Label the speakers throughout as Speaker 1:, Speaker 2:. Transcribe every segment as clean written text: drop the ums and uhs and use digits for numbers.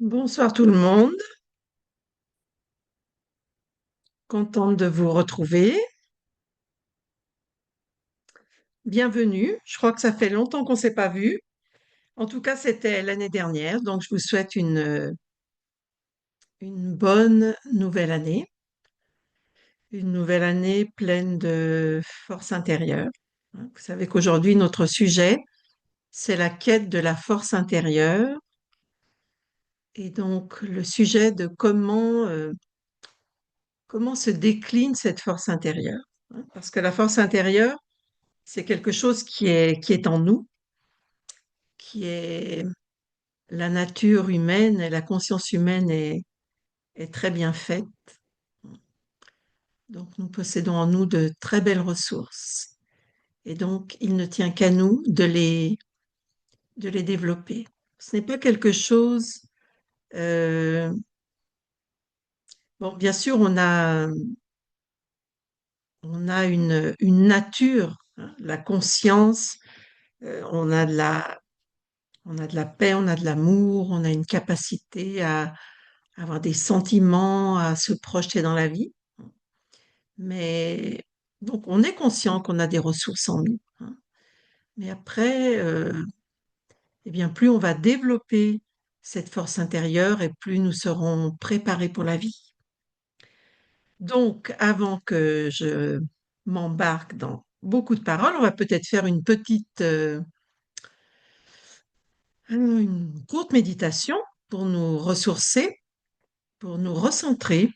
Speaker 1: Bonsoir tout le monde, contente de vous retrouver. Bienvenue, je crois que ça fait longtemps qu'on ne s'est pas vu. En tout cas, c'était l'année dernière, donc je vous souhaite une bonne une nouvelle année pleine de force intérieure. Vous savez qu'aujourd'hui, notre sujet, c'est la quête de la force intérieure et donc le sujet de comment se décline cette force intérieure. Parce que la force intérieure, c'est quelque chose qui est en nous, qui est la nature humaine et la conscience humaine est très bien faite. Donc nous possédons en nous de très belles ressources. Et donc il ne tient qu'à nous de les développer. Ce n'est pas quelque chose... euh, bon, bien sûr, on a une nature, hein, la conscience, on a de la paix, on a de l'amour, on a une capacité à avoir des sentiments, à se projeter dans la vie. Mais donc, on est conscient qu'on a des ressources en nous, hein. Mais après, eh bien, plus on va développer cette force intérieure et plus nous serons préparés pour la vie. Donc, avant que je m'embarque dans beaucoup de paroles, on va peut-être faire une courte méditation pour nous ressourcer, pour nous recentrer,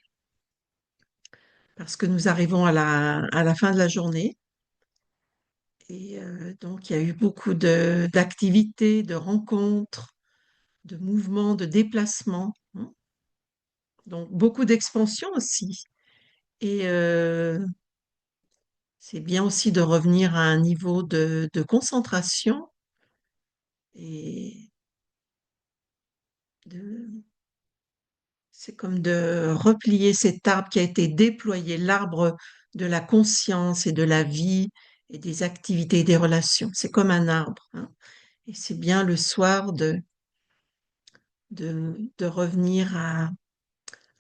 Speaker 1: parce que nous arrivons à la fin de la journée. Et donc, il y a eu beaucoup d'activités, de rencontres, de mouvements, de déplacements, hein. Donc, beaucoup d'expansion aussi. Et c'est bien aussi de revenir à un niveau de concentration et de, c'est comme de replier cet arbre qui a été déployé, l'arbre de la conscience et de la vie et des activités et des relations. C'est comme un arbre, hein. Et c'est bien le soir de revenir à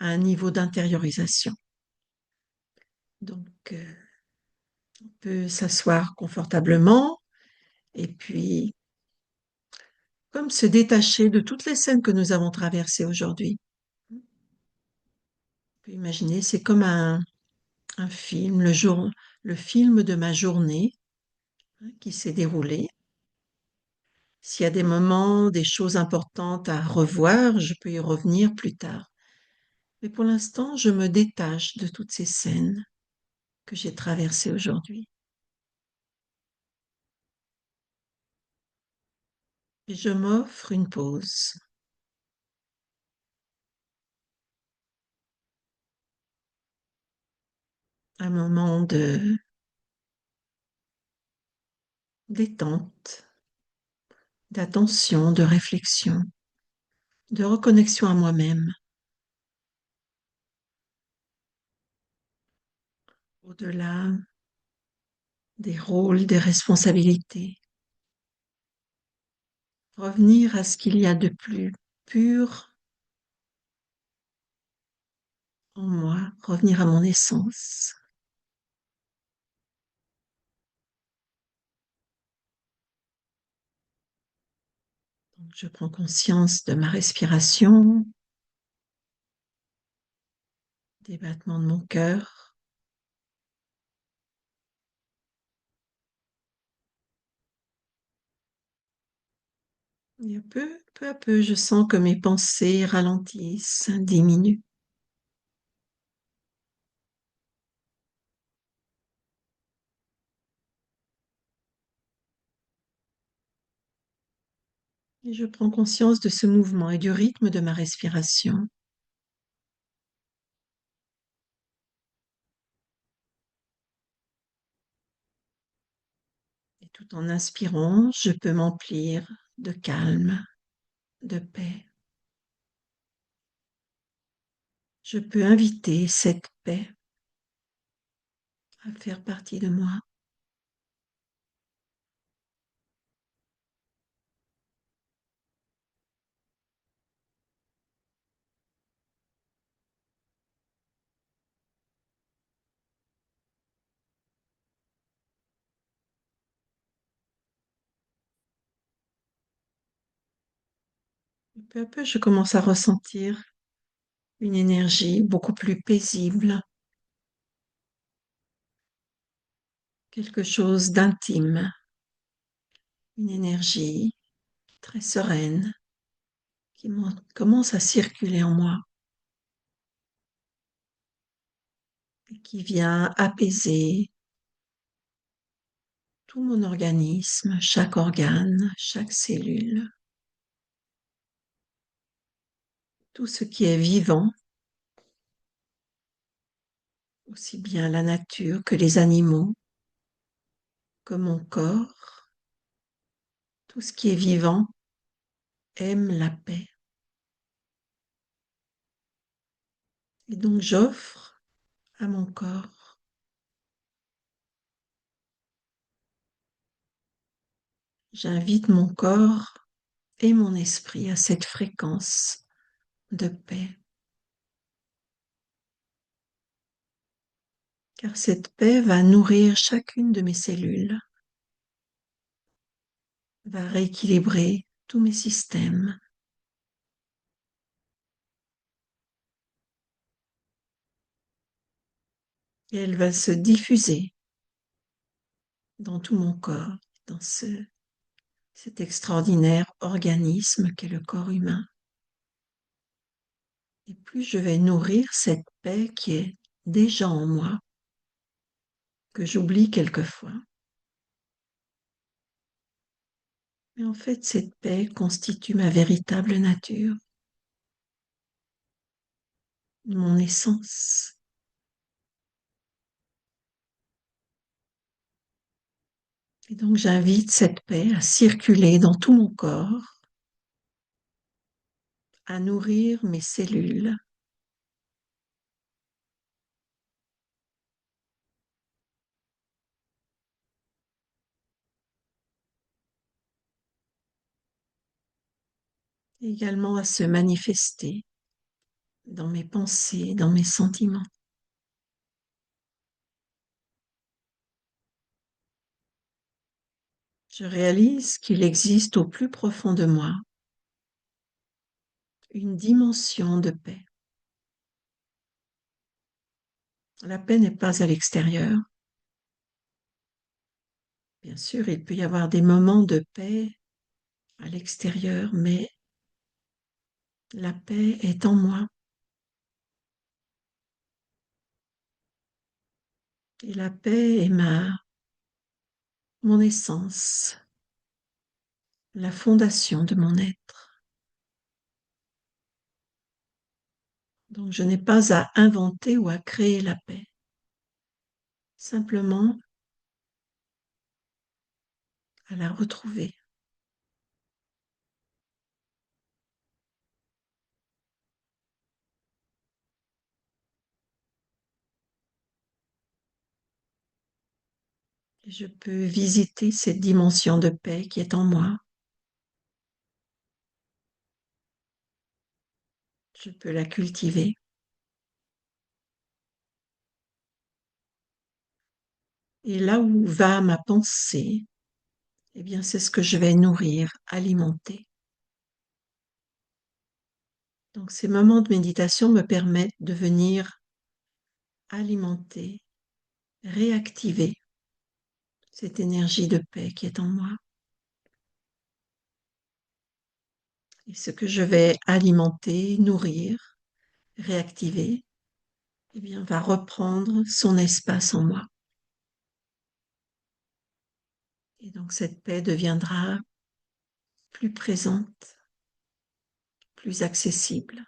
Speaker 1: un niveau d'intériorisation. Donc, on peut s'asseoir confortablement et puis, comme se détacher de toutes les scènes que nous avons traversées aujourd'hui. On peut imaginer, c'est comme un film, le film de ma journée, hein, qui s'est déroulé. S'il y a des moments, des choses importantes à revoir, je peux y revenir plus tard. Mais pour l'instant, je me détache de toutes ces scènes que j'ai traversées aujourd'hui. Et je m'offre une pause, un moment de détente, d'attention, de réflexion, de reconnexion à moi-même, au-delà des rôles, des responsabilités. Revenir à ce qu'il y a de plus pur en moi, revenir à mon essence. Donc, je prends conscience de ma respiration, des battements de mon cœur. Et peu à peu, je sens que mes pensées ralentissent, diminuent. Et je prends conscience de ce mouvement et du rythme de ma respiration. Et tout en inspirant, je peux m'emplir de calme, de paix. Je peux inviter cette paix à faire partie de moi. Peu à peu, je commence à ressentir une énergie beaucoup plus paisible, quelque chose d'intime, une énergie très sereine qui commence à circuler en moi et qui vient apaiser tout mon organisme, chaque organe, chaque cellule, tout ce qui est vivant, aussi bien la nature que les animaux, que mon corps, tout ce qui est vivant aime la paix. Et donc j'offre à mon corps, j'invite mon corps et mon esprit à cette fréquence de paix. Car cette paix va nourrir chacune de mes cellules, va rééquilibrer tous mes systèmes. Et elle va se diffuser dans tout mon corps, dans cet extraordinaire organisme qu'est le corps humain. Et plus je vais nourrir cette paix qui est déjà en moi, que j'oublie quelquefois. Mais en fait, cette paix constitue ma véritable nature, mon essence. Et donc j'invite cette paix à circuler dans tout mon corps, à nourrir mes cellules. Également à se manifester dans mes pensées, dans mes sentiments. Je réalise qu'il existe au plus profond de moi une dimension de paix. La paix n'est pas à l'extérieur. Bien sûr, il peut y avoir des moments de paix à l'extérieur, mais la paix est en moi. Et la paix est mon essence, la fondation de mon être. Donc je n'ai pas à inventer ou à créer la paix. Simplement à la retrouver. Et je peux visiter cette dimension de paix qui est en moi. Je peux la cultiver. Et là où va ma pensée, eh bien, c'est ce que je vais nourrir, alimenter. Donc, ces moments de méditation me permettent de venir alimenter, réactiver cette énergie de paix qui est en moi. Et ce que je vais alimenter, nourrir, réactiver, eh bien, va reprendre son espace en moi. Et donc, cette paix deviendra plus présente, plus accessible.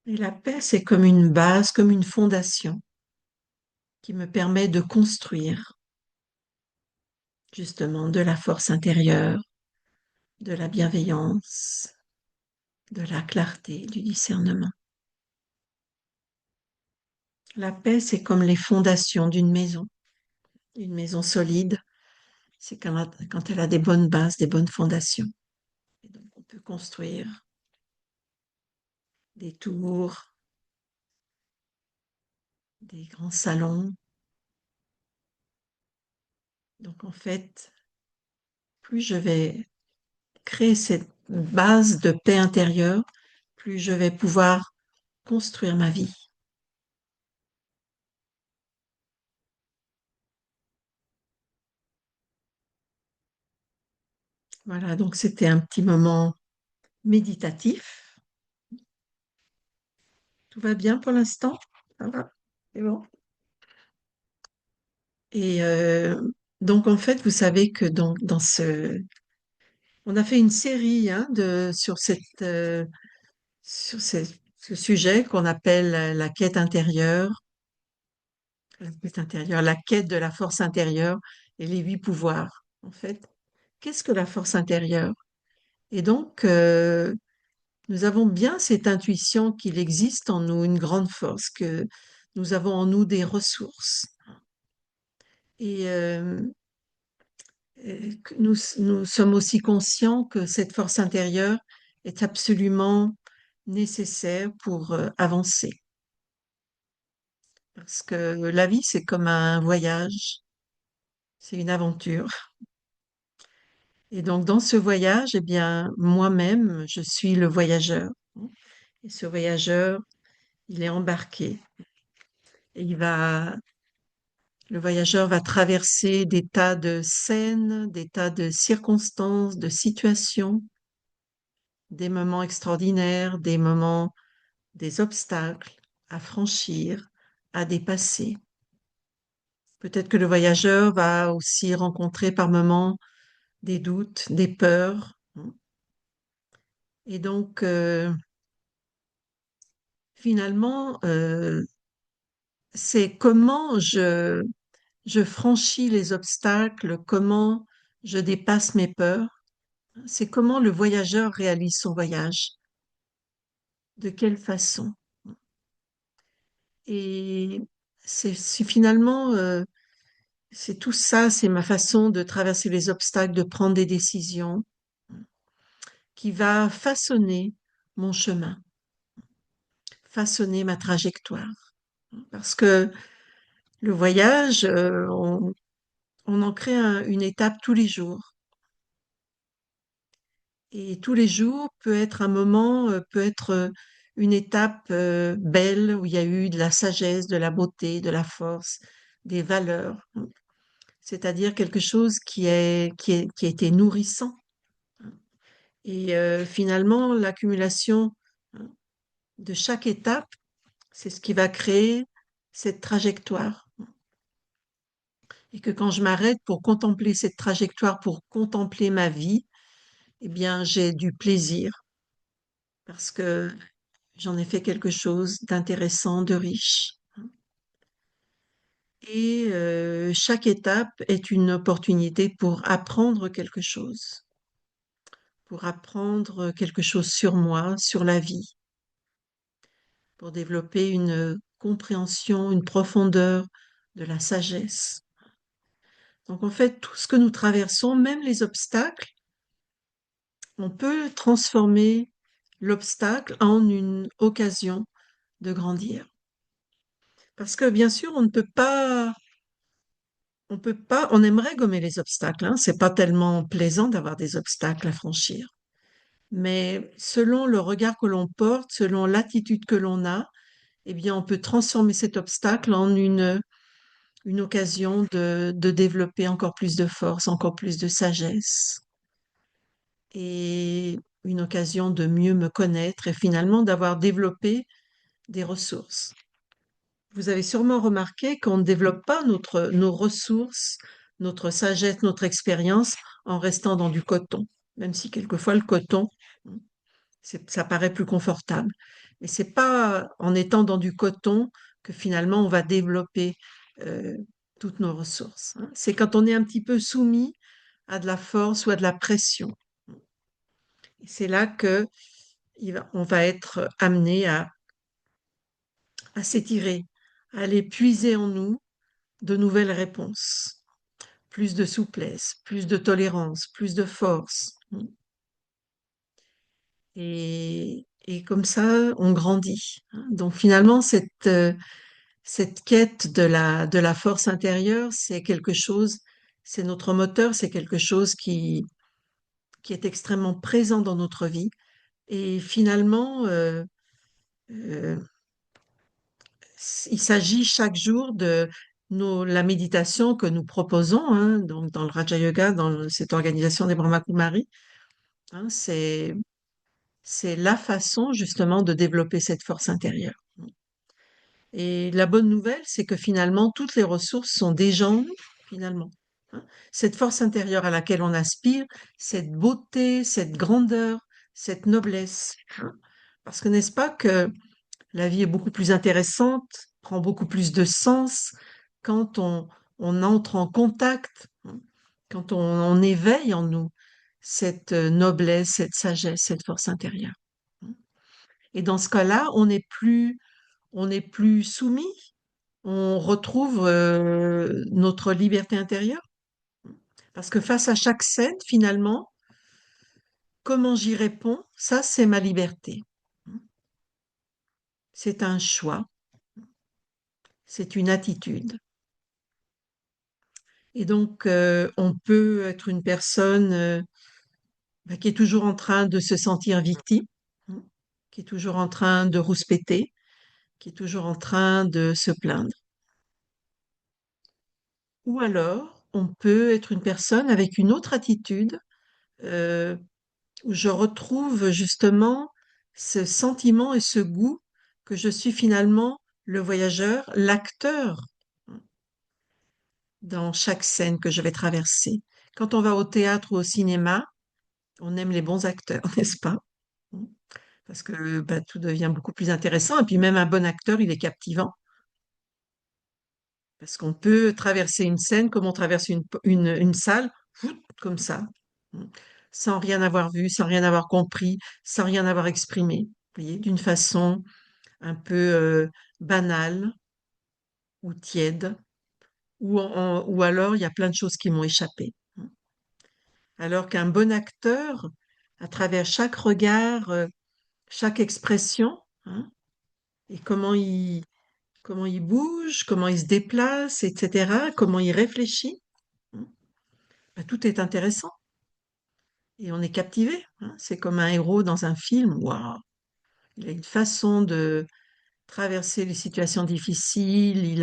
Speaker 1: Et la paix, c'est comme une base, comme une fondation qui me permet de construire justement de la force intérieure, de la bienveillance, de la clarté, du discernement. La paix, c'est comme les fondations d'une maison. Une maison solide, c'est quand elle a des bonnes bases, des bonnes fondations. Et donc, on peut construire des tours, des grands salons, Donc en fait, plus je vais créer cette base de paix intérieure, plus je vais pouvoir construire ma vie. Voilà, donc c'était un petit moment méditatif. Tout va bien pour l'instant? Ça va? C'est bon. Et donc en fait, vous savez que dans ce... On a fait une série hein, sur ce sujet qu'on appelle la quête intérieure, la quête de la force intérieure et les 8 pouvoirs. En fait, qu'est-ce que la force intérieure? Et donc, nous avons bien cette intuition qu'il existe en nous une grande force, que nous avons en nous des ressources. Et que nous sommes aussi conscients que cette force intérieure est absolument nécessaire pour avancer. Parce que la vie, c'est comme un voyage, c'est une aventure. Et donc, dans ce voyage, eh bien, moi-même, je suis le voyageur. Et ce voyageur, il est embarqué. Et le voyageur va traverser des tas de scènes, des tas de circonstances, de situations, des moments extraordinaires, des moments, des obstacles à franchir, à dépasser. Peut-être que le voyageur va aussi rencontrer par moments des doutes, des peurs. Et donc, finalement, c'est comment je franchis les obstacles, comment je dépasse mes peurs. C'est comment le voyageur réalise son voyage, de quelle façon. Et c'est finalement, c'est tout ça, c'est ma façon de traverser les obstacles, de prendre des décisions qui va façonner mon chemin, façonner ma trajectoire. Parce que le voyage, on en crée une étape tous les jours. Et tous les jours peut être un moment, peut être une étape belle où il y a eu de la sagesse, de la beauté, de la force, des valeurs. C'est-à-dire quelque chose qui a été nourrissant. Et finalement, l'accumulation hein, de chaque étape, c'est ce qui va créer cette trajectoire. Et que quand je m'arrête pour contempler cette trajectoire, pour contempler ma vie, eh bien, j'ai du plaisir parce que j'en ai fait quelque chose d'intéressant, de riche. Et chaque étape est une opportunité pour apprendre quelque chose, pour apprendre quelque chose sur moi, sur la vie, pour développer une compréhension, une profondeur de la sagesse. Donc en fait, tout ce que nous traversons, même les obstacles, on peut transformer l'obstacle en une occasion de grandir. Parce que bien sûr, on aimerait gommer les obstacles, hein. C'est pas tellement plaisant d'avoir des obstacles à franchir. Mais selon le regard que l'on porte, selon l'attitude que l'on a, eh bien, on peut transformer cet obstacle en une occasion de développer encore plus de force, encore plus de sagesse et une occasion de mieux me connaître et finalement d'avoir développé des ressources. Vous avez sûrement remarqué qu'on ne développe pas nos ressources, notre sagesse, notre expérience en restant dans du coton, même si quelquefois le coton, ça paraît plus confortable. Mais c'est pas en étant dans du coton que finalement on va développer euh, toutes nos ressources, hein. C'est quand on est un petit peu soumis à de la force ou à de la pression. Et c'est là que on va être amené à s'étirer, à aller puiser en nous de nouvelles réponses, plus de souplesse, plus de tolérance, plus de force. Et comme ça, on grandit. Donc finalement, cette quête de la force intérieure, c'est quelque chose c'est notre moteur, c'est quelque chose qui est extrêmement présent dans notre vie. Et finalement, euh, il s'agit chaque jour de la méditation que nous proposons, hein, donc dans le Raja Yoga, cette organisation des Brahma Kumaris, hein, c'est la façon justement de développer cette force intérieure. Et la bonne nouvelle, c'est que finalement, toutes les ressources sont déjà en nous, finalement, hein. Cette force intérieure à laquelle on aspire, cette beauté, cette grandeur, cette noblesse, hein. Parce que n'est-ce pas que la vie est beaucoup plus intéressante, prend beaucoup plus de sens quand on entre en contact, hein, quand on éveille en nous cette noblesse, cette sagesse, cette force intérieure, hein. Et dans ce cas-là, on n'est plus soumis, on retrouve notre liberté intérieure. Parce que face à chaque scène, finalement, comment j'y réponds, ça, c'est ma liberté. C'est un choix, c'est une attitude. Et donc, on peut être une personne qui est toujours en train de se sentir victime, hein, qui est toujours en train de rouspéter, qui est toujours en train de se plaindre. Ou alors, on peut être une personne avec une autre attitude, euh, où je retrouve justement ce sentiment et ce goût que je suis finalement le voyageur, l'acteur dans chaque scène que je vais traverser. Quand on va au théâtre ou au cinéma, on aime les bons acteurs, n'est-ce pas? Parce que bah, tout devient beaucoup plus intéressant. Et puis même un bon acteur, il est captivant. Parce qu'on peut traverser une scène comme on traverse une salle, comme ça, sans rien avoir vu, sans rien avoir compris, sans rien avoir exprimé. Vous voyez, d'une façon un peu banale ou tiède, ou alors il y a plein de choses qui m'ont échappé. Alors qu'un bon acteur, à travers chaque regard, chaque expression, hein, et comment il bouge, comment il se déplace, etc., comment il réfléchit, hein, bah, tout est intéressant et on est captivé, hein. C'est comme un héros dans un film. Waouh, il a une façon de traverser les situations difficiles.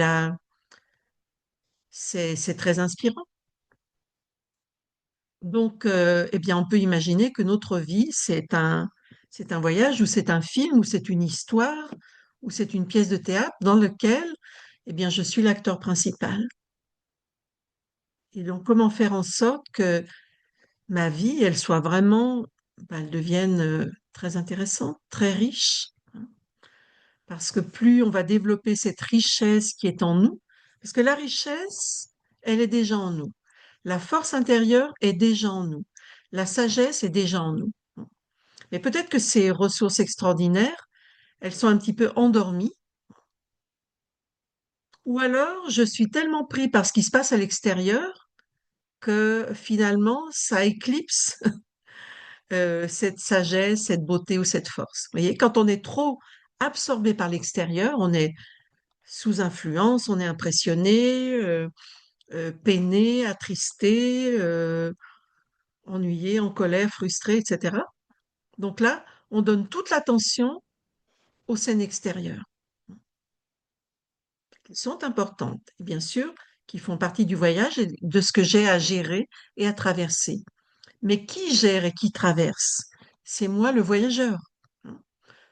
Speaker 1: C'est très inspirant. Donc, eh bien, on peut imaginer que notre vie, c'est un voyage ou c'est un film ou c'est une histoire ou c'est une pièce de théâtre dans lequel, eh bien, je suis l'acteur principal. Et donc, comment faire en sorte que ma vie, elle soit vraiment, bah, elle devienne très intéressante, très riche, hein. Parce que plus on va développer cette richesse qui est en nous, parce que la richesse, elle est déjà en nous. La force intérieure est déjà en nous. La sagesse est déjà en nous. Mais peut-être que ces ressources extraordinaires, elles sont un petit peu endormies, ou alors je suis tellement pris par ce qui se passe à l'extérieur que finalement ça éclipse cette sagesse, cette beauté ou cette force. Vous voyez, quand on est trop absorbé par l'extérieur, on est sous influence, on est impressionné, peiné, attristé, ennuyé, en colère, frustré, etc. Donc là, on donne toute l'attention aux scènes extérieures, qui sont importantes, et bien sûr, qui font partie du voyage et de ce que j'ai à gérer et à traverser. Mais qui gère et qui traverse? C'est moi, le voyageur.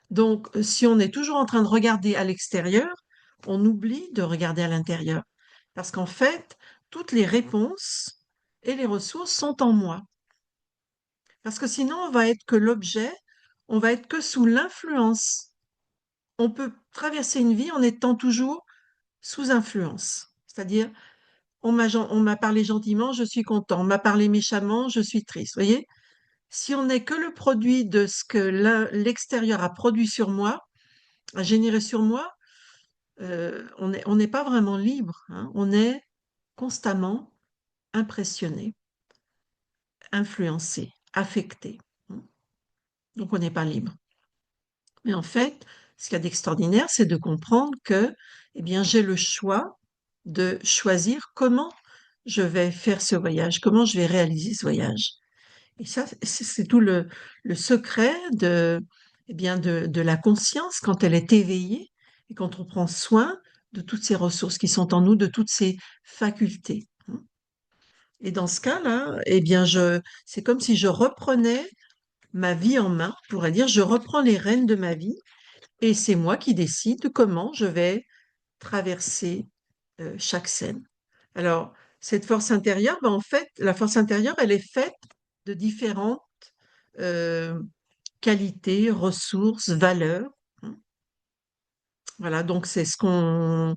Speaker 1: Donc, si on est toujours en train de regarder à l'extérieur, on oublie de regarder à l'intérieur. Parce qu'en fait, toutes les réponses et les ressources sont en moi. Parce que sinon, on va être que l'objet, on va être que sous l'influence. On peut traverser une vie en étant toujours sous influence. C'est-à-dire, on m'a parlé gentiment, je suis content. On m'a parlé méchamment, je suis triste. Vous voyez? Si on n'est que le produit de ce que l'extérieur a produit sur moi, a généré sur moi, on n'est pas vraiment libre, hein. On est constamment impressionné, influencé, affecté, hein. Donc on n'est pas libre. Mais en fait, ce qu'il y a d'extraordinaire, c'est de comprendre que, eh bien, j'ai le choix de choisir comment je vais faire ce voyage, comment je vais réaliser ce voyage. Et ça, c'est tout le secret eh bien de la conscience quand elle est éveillée et quand on prend soin de toutes ces ressources qui sont en nous, de toutes ces facultés. Et dans ce cas-là, eh bien, c'est comme si je reprenais ma vie en main, on pourrait dire, je reprends les rênes de ma vie et c'est moi qui décide comment je vais traverser chaque scène. Alors, cette force intérieure, ben, en fait, la force intérieure, elle est faite de différentes euh, qualités, ressources, valeurs. Voilà, donc c'est ce qu'on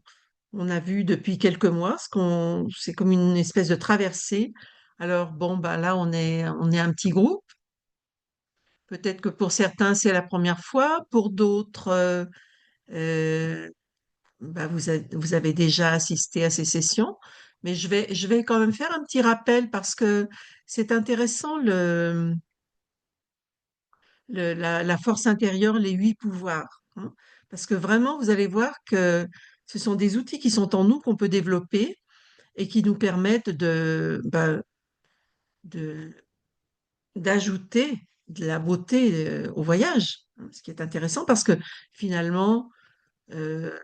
Speaker 1: on a vu depuis quelques mois, c'est comme une espèce de traversée. Alors bon, bah là on est un petit groupe. Peut-être que pour certains c'est la première fois, pour d'autres euh, bah, vous avez déjà assisté à ces sessions. Mais je vais quand même faire un petit rappel parce que c'est intéressant la force intérieure, les 8 pouvoirs, hein. Parce que vraiment, vous allez voir que ce sont des outils qui sont en nous qu'on peut développer et qui nous permettent de, d'ajouter de la beauté au voyage, hein. Ce qui est intéressant parce que finalement, euh,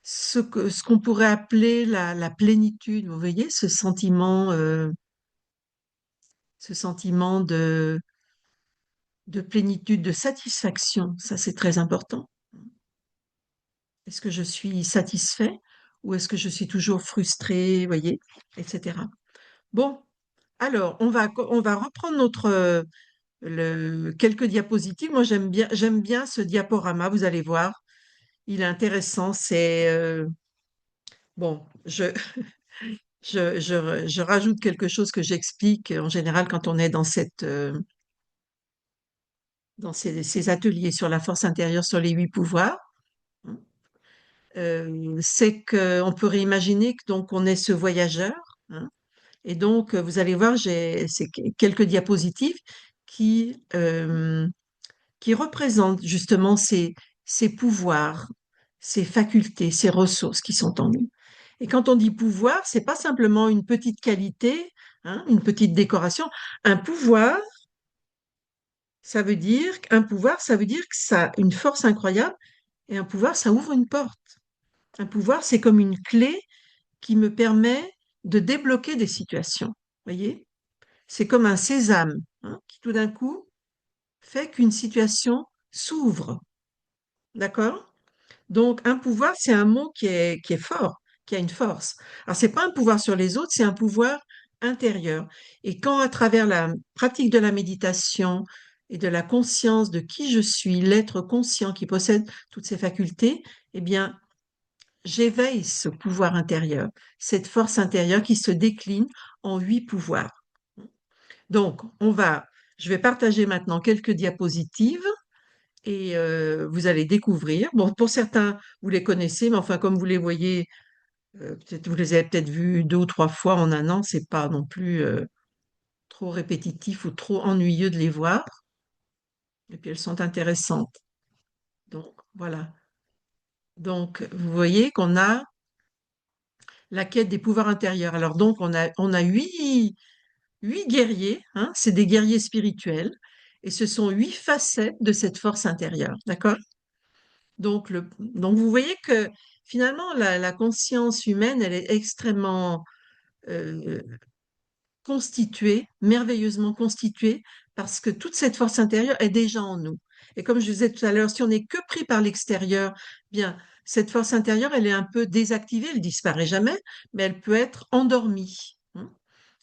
Speaker 1: ce qu'on pourrait appeler la plénitude, vous voyez, ce sentiment de plénitude, de satisfaction, ça c'est très important. Est-ce que je suis satisfait ou est-ce que je suis toujours frustré, voyez, etc. Bon, alors on va reprendre quelques diapositives. Moi, j'aime bien ce diaporama. Vous allez voir, il est intéressant. Bon, je rajoute quelque chose que j'explique en général quand on est dans ces ateliers sur la force intérieure, sur les 8 pouvoirs. C'est qu'on peut réimaginer que donc on est ce voyageur, hein. Et donc, vous allez voir, quelques diapositives qui représentent justement ces pouvoirs, ces facultés, ces ressources qui sont en nous. Et quand on dit pouvoir, c'est pas simplement une petite qualité, hein, une petite décoration. Un pouvoir, ça veut dire que ça a une force incroyable. Et un pouvoir, ça ouvre une porte. Un pouvoir, c'est comme une clé qui me permet de débloquer des situations. Voyez? C'est comme un sésame, hein, qui tout d'un coup fait qu'une situation s'ouvre. D'accord? Donc, un pouvoir, c'est un mot qui est fort, qui a une force. Alors, c'est pas un pouvoir sur les autres, c'est un pouvoir intérieur. Et quand, à travers la pratique de la méditation et de la conscience de qui je suis, l'être conscient qui possède toutes ces facultés, eh bien, j'éveille ce pouvoir intérieur, cette force intérieure qui se décline en 8 pouvoirs. Donc, je vais partager maintenant quelques diapositives et vous allez découvrir. Bon, pour certains, vous les connaissez, mais enfin, comme vous les voyez, peut-être vous les avez peut-être vus 2 ou 3 fois en un an, c'est pas non plus trop répétitif ou trop ennuyeux de les voir. Et puis elles sont intéressantes. Donc voilà. Donc vous voyez qu'on a la quête des pouvoirs intérieurs. Alors donc on a 8 guerriers, hein, c'est des guerriers spirituels, et ce sont 8 facettes de cette force intérieure, d'accord? Donc vous voyez que finalement la conscience humaine, elle est extrêmement euh, constituée, merveilleusement constituée, parce que toute cette force intérieure est déjà en nous. Et comme je disais tout à l'heure, si on n'est que pris par l'extérieur, bien, cette force intérieure, elle est un peu désactivée, elle disparaît jamais, mais elle peut être endormie, hein.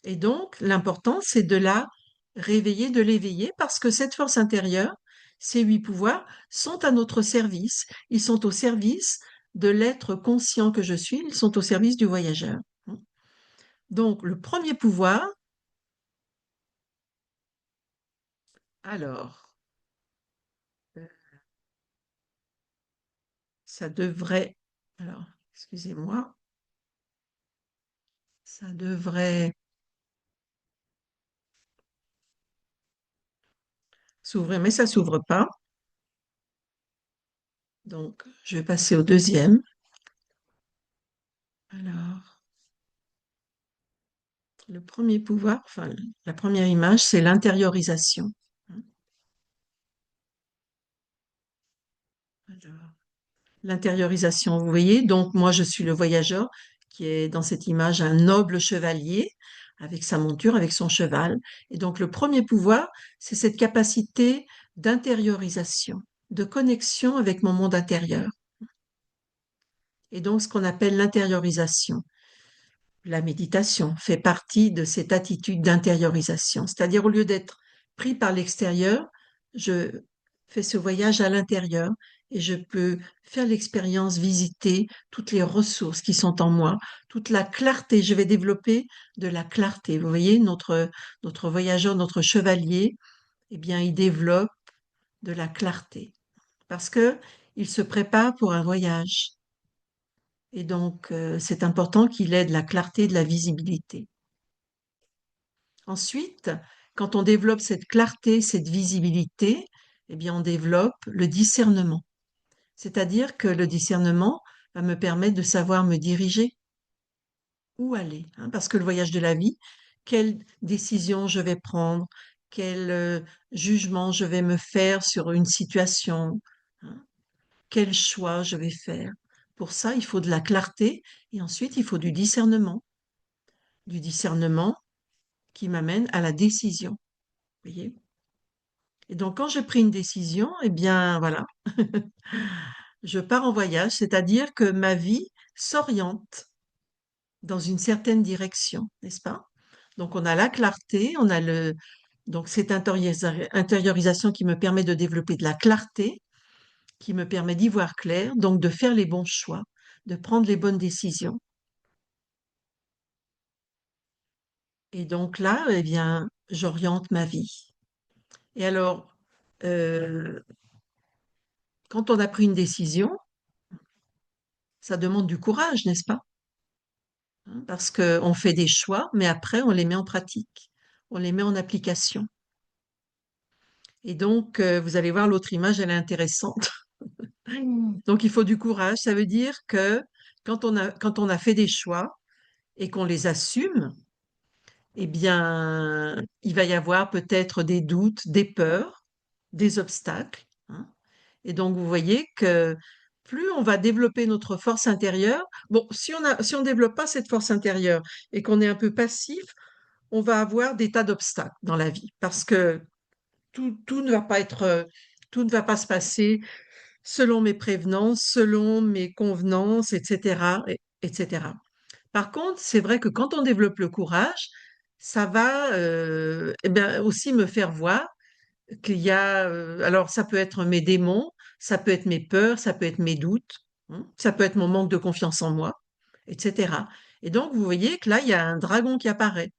Speaker 1: Et donc, l'important, c'est de la réveiller, de l'éveiller, parce que cette force intérieure, ces 8 pouvoirs, sont à notre service. Ils sont au service de l'être conscient que je suis, ils sont au service du voyageur. Donc, le premier pouvoir, alors, euh, ça devrait, alors, excusez-moi, ça devrait s'ouvrir, mais ça s'ouvre pas. Donc, je vais passer au deuxième. Alors, Le premier pouvoir, enfin, la première image, c'est l'intériorisation. Alors, l'intériorisation, vous voyez, donc moi je suis le voyageur qui est dans cette image un noble chevalier avec sa monture, avec son cheval. Et donc le premier pouvoir, c'est cette capacité d'intériorisation, de connexion avec mon monde intérieur. Et donc ce qu'on appelle l'intériorisation. La méditation fait partie de cette attitude d'intériorisation. C'est-à-dire, au lieu d'être pris par l'extérieur, je fais ce voyage à l'intérieur et je peux faire l'expérience, visiter toutes les ressources qui sont en moi, toute la clarté. Je vais développer de la clarté. Vous voyez, notre voyageur, notre chevalier, eh bien, il développe de la clarté parce que il se prépare pour un voyage. Et donc, c'est important qu'il ait de la clarté et de la visibilité. Ensuite, quand on développe cette clarté, cette visibilité, eh bien, on développe le discernement. C'est-à-dire que le discernement va me permettre de savoir me diriger, où aller, hein, parce que le voyage de la vie, quelle décision je vais prendre, quel jugement je vais me faire sur une situation, hein, quel choix je vais faire. Pour ça, il faut de la clarté et ensuite, il faut du discernement. Du discernement qui m'amène à la décision. Vous voyez? Et donc, quand j'ai pris une décision, eh bien, voilà, je pars en voyage, c'est-à-dire que ma vie s'oriente dans une certaine direction, n'est-ce pas? Donc, on a la clarté, on a donc cette intériorisation qui me permet de développer de la clarté, qui me permet d'y voir clair, donc de faire les bons choix, de prendre les bonnes décisions. Et donc là, eh bien, j'oriente ma vie. Et alors, euh, quand on a pris une décision, ça demande du courage, n'est-ce pas? Hein, parce qu'on fait des choix, mais après, on les met en pratique, on les met en application. Et donc, vous allez voir, l'autre image, elle est intéressante. Donc, il faut du courage. Ça veut dire que quand on a fait des choix et qu'on les assume, eh bien, il va y avoir peut-être des doutes, des peurs, des obstacles, hein. Et donc, vous voyez que plus on va développer notre force intérieure, bon, si on développe pas cette force intérieure et qu'on est un peu passif, on va avoir des tas d'obstacles dans la vie parce que tout ne va pas être, tout ne va pas se passer selon mes prévenances, selon mes convenances, etc., etc. Par contre, c'est vrai que quand on développe le courage, ça va eh bien, aussi me faire voir qu'il y a, alors ça peut être mes démons, ça peut être mes peurs, ça peut être mes doutes, hein, ça peut être mon manque de confiance en moi, etc. Et donc, vous voyez que là, il y a un dragon qui apparaît.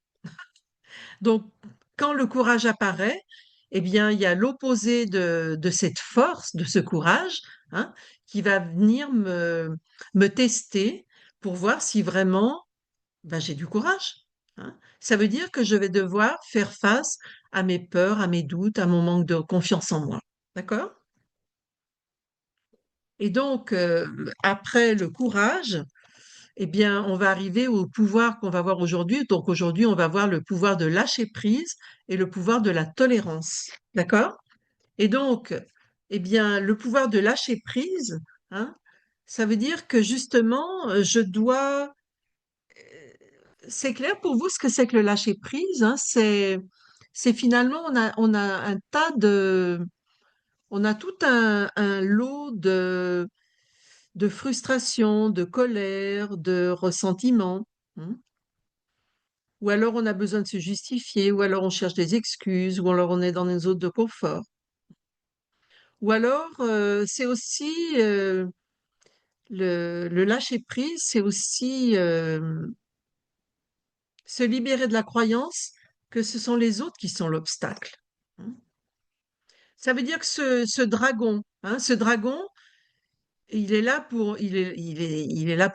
Speaker 1: Donc, quand le courage apparaît, eh bien, il y a l'opposé de cette force, de ce courage, hein, qui va venir me tester pour voir si vraiment ben, j'ai du courage, hein. Ça veut dire que je vais devoir faire face à mes peurs, à mes doutes, à mon manque de confiance en moi. D'accord? Et donc, après le courage, eh bien, on va arriver au pouvoir qu'on va voir aujourd'hui. Donc, aujourd'hui, on va voir le pouvoir de lâcher prise et le pouvoir de la tolérance. D'accord? Et donc, eh bien, le pouvoir de lâcher prise, hein, ça veut dire que justement, je dois. C'est clair pour vous ce que c'est que le lâcher prise, hein? C'est finalement, on a un tas de. On a tout un lot de frustration, de colère, de ressentiment, hein. Ou alors on a besoin de se justifier, ou alors on cherche des excuses, ou alors on est dans une zone de confort. Ou alors c'est aussi le lâcher prise, c'est aussi se libérer de la croyance que ce sont les autres qui sont l'obstacle, hein. Ça veut dire que ce dragon, hein, ce dragon, il est là pour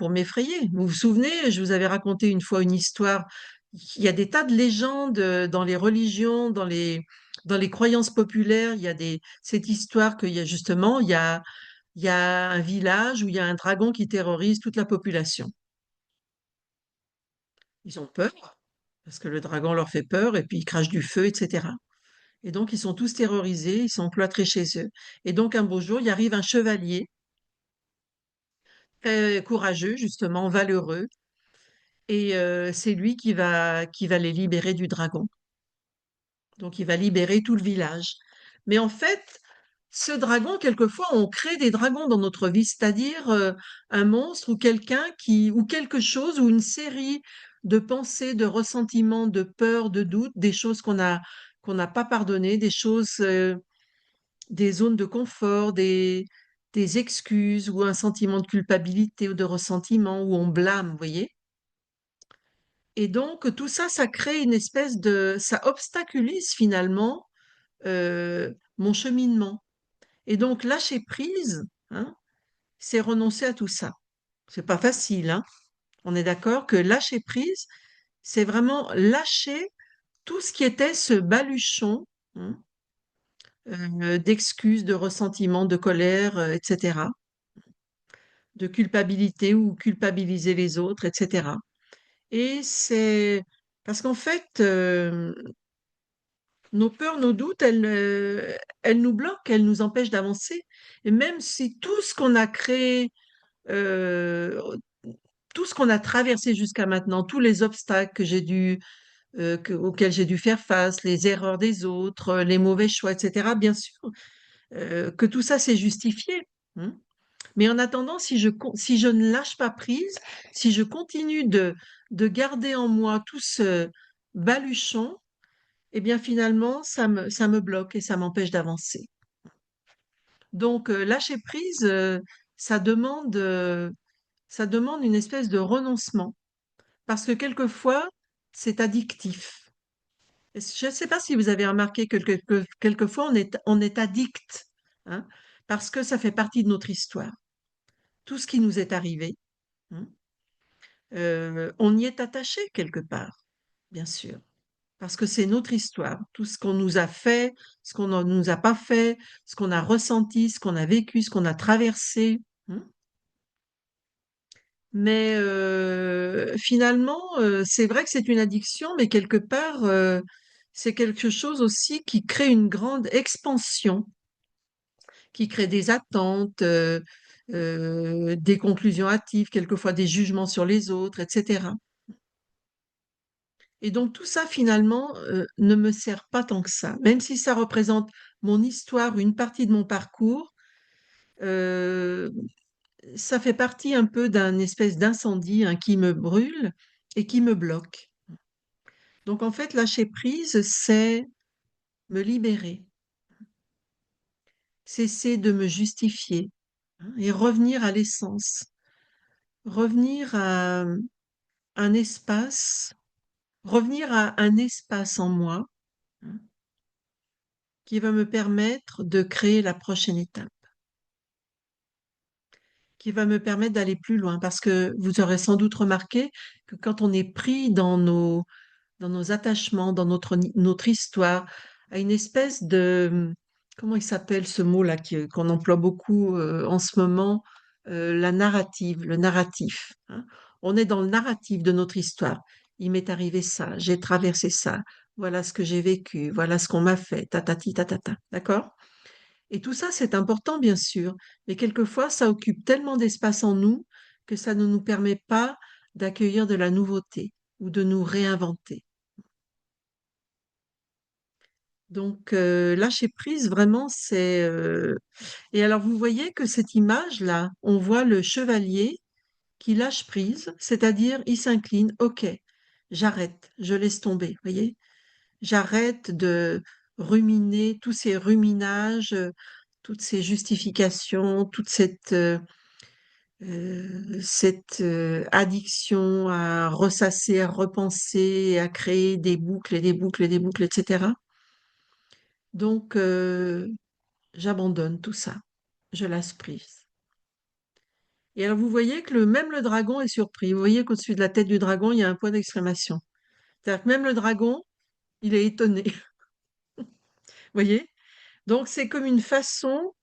Speaker 1: m'effrayer. Vous vous souvenez, je vous avais raconté une fois une histoire. Il y a des tas de légendes dans les religions, dans les croyances populaires. Il y a cette histoire qu'il y a justement, il y a un village où il y a un dragon qui terrorise toute la population. Ils ont peur. parce que le dragon leur fait peur et puis il crache du feu, etc. Et donc, ils sont tous terrorisés, ils sont cloîtrés chez eux. Et donc, un beau jour, il arrive un chevalier, très courageux, justement, valeureux, et c'est lui qui va les libérer du dragon. Donc, il va libérer tout le village. Mais en fait, ce dragon, quelquefois, on crée des dragons dans notre vie, c'est-à-dire un monstre ou quelqu'un ou quelque chose, ou une série de pensées, de ressentiments, de peurs, de doutes, des choses qu'on n'a pas pardonnées, des choses, des zones de confort, des excuses ou un sentiment de culpabilité ou de ressentiment où on blâme, vous voyez? Et donc, tout ça, ça crée une espèce ça obstaculise finalement mon cheminement. Et donc, lâcher prise, hein, c'est renoncer à tout ça. C'est pas facile, hein. On est d'accord que lâcher prise, c'est vraiment lâcher tout ce qui était ce baluchon, hein, d'excuses, de ressentiments, de colère, etc., de culpabilité ou culpabiliser les autres, etc. Et c'est parce qu'en fait, nos peurs, nos doutes, elles nous bloquent, elles nous empêchent d'avancer. Et même si tout ce qu'on a créé, euh, tout ce qu'on a traversé jusqu'à maintenant, tous les obstacles auxquels j'ai dû faire face, les erreurs des autres, les mauvais choix, etc., bien sûr, que tout ça c'est justifié, hein. Mais en attendant, si je ne lâche pas prise, si je continue de garder en moi tout ce baluchon, eh bien finalement, ça me bloque et ça m'empêche d'avancer. Donc, lâcher prise, ça demande une espèce de renoncement. Parce que quelquefois, c'est addictif. Je ne sais pas si vous avez remarqué que quelquefois, on est addict, hein, parce que ça fait partie de notre histoire. Tout ce qui nous est arrivé, hein, on y est attaché quelque part, bien sûr, parce que c'est notre histoire. Tout ce qu'on nous a fait, ce qu'on ne nous a pas fait, ce qu'on a ressenti, ce qu'on a vécu, ce qu'on a traversé, hein. Mais finalement, c'est vrai que c'est une addiction, mais quelque part, c'est quelque chose aussi qui crée une grande expansion, qui crée des attentes, des conclusions hâtives, quelquefois des jugements sur les autres, etc. Et donc tout ça, finalement, ne me sert pas tant que ça. Même si ça représente mon histoire, une partie de mon parcours, euh, ça fait partie un peu d'un espèce d'incendie, hein, qui me brûle et qui me bloque. Donc en fait, lâcher prise, c'est me libérer, cesser de me justifier, hein, et revenir à l'essence, revenir à un espace, revenir à un espace en moi, hein, qui va me permettre de créer la prochaine étape, qui va me permettre d'aller plus loin. Parce que vous aurez sans doute remarqué que quand on est pris dans nos attachements, dans notre histoire, à une espèce de, comment il s'appelle ce mot-là qu'on emploie beaucoup en ce moment, la narrative, le narratif, hein. On est dans le narratif de notre histoire. Il m'est arrivé ça, j'ai traversé ça, voilà ce que j'ai vécu, voilà ce qu'on m'a fait, tatati tatata, d'accord? Et tout ça, c'est important, bien sûr, mais quelquefois, ça occupe tellement d'espace en nous que ça ne nous permet pas d'accueillir de la nouveauté ou de nous réinventer. Donc, lâcher prise, vraiment, c'est... Et alors, vous voyez que cette image-là, on voit le chevalier qui lâche prise, c'est-à-dire, il s'incline, OK, j'arrête, je laisse tomber, vous voyez? J'arrête de ruminer tous ces ruminages, toutes ces justifications, toute cette addiction à ressasser, à repenser, à créer des boucles et des boucles et des boucles, etc. Donc, j'abandonne tout ça. Je lâche prise. Et alors, vous voyez que même le dragon est surpris. Vous voyez qu'au-dessus de la tête du dragon, il y a un point d'exclamation. C'est-à-dire que même le dragon, il est étonné. Vous voyez? Donc, c'est comme une façon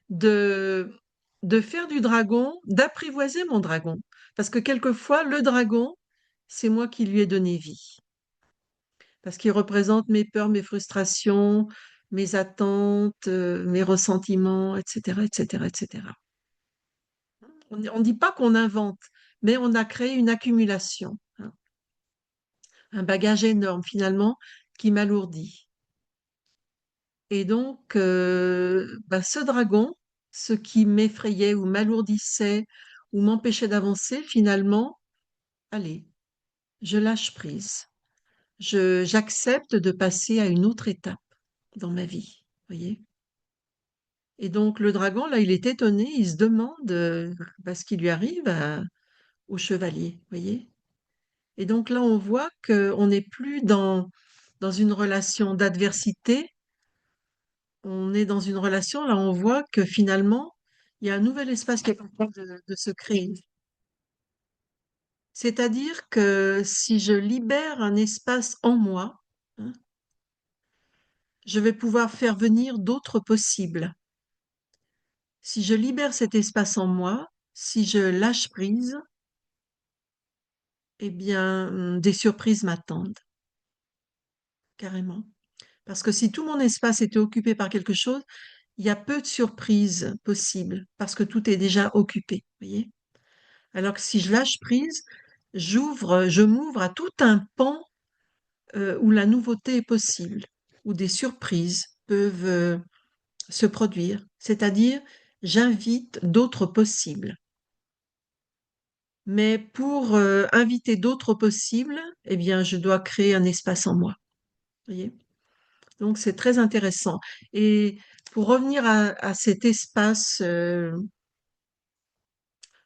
Speaker 1: de, de faire du dragon, d'apprivoiser mon dragon. Parce que quelquefois, le dragon, c'est moi qui lui ai donné vie. parce qu'il représente mes peurs, mes frustrations, mes attentes, mes ressentiments, etc., etc., etc. On ne dit pas qu'on invente, mais on a créé une accumulation, hein, un bagage énorme finalement qui m'alourdit. Et donc, bah, ce dragon, ce qui m'effrayait ou m'alourdissait ou m'empêchait d'avancer, finalement, allez, je lâche prise. J'accepte de passer à une autre étape dans ma vie, voyez. Et donc, le dragon, là, il est étonné, il se demande bah, ce qui lui arrive au chevalier, voyez. Et donc là, on voit qu'on n'est plus dans une relation d'adversité, on est dans une relation, là, on voit que finalement, il y a un nouvel espace qui est en train de se créer. C'est-à-dire que si je libère un espace en moi, hein, je vais pouvoir faire venir d'autres possibles. Si je libère cet espace en moi, si je lâche prise, eh bien, des surprises m'attendent, carrément. Parce que si tout mon espace était occupé par quelque chose, il y a peu de surprises possibles, parce que tout est déjà occupé, voyez. Alors que si je lâche prise, je m'ouvre à tout un pan où la nouveauté est possible, où des surprises peuvent se produire. C'est-à-dire, j'invite d'autres possibles. Mais pour inviter d'autres possibles, eh bien, je dois créer un espace en moi. Voyez? Donc, c'est très intéressant. Et pour revenir à cet espace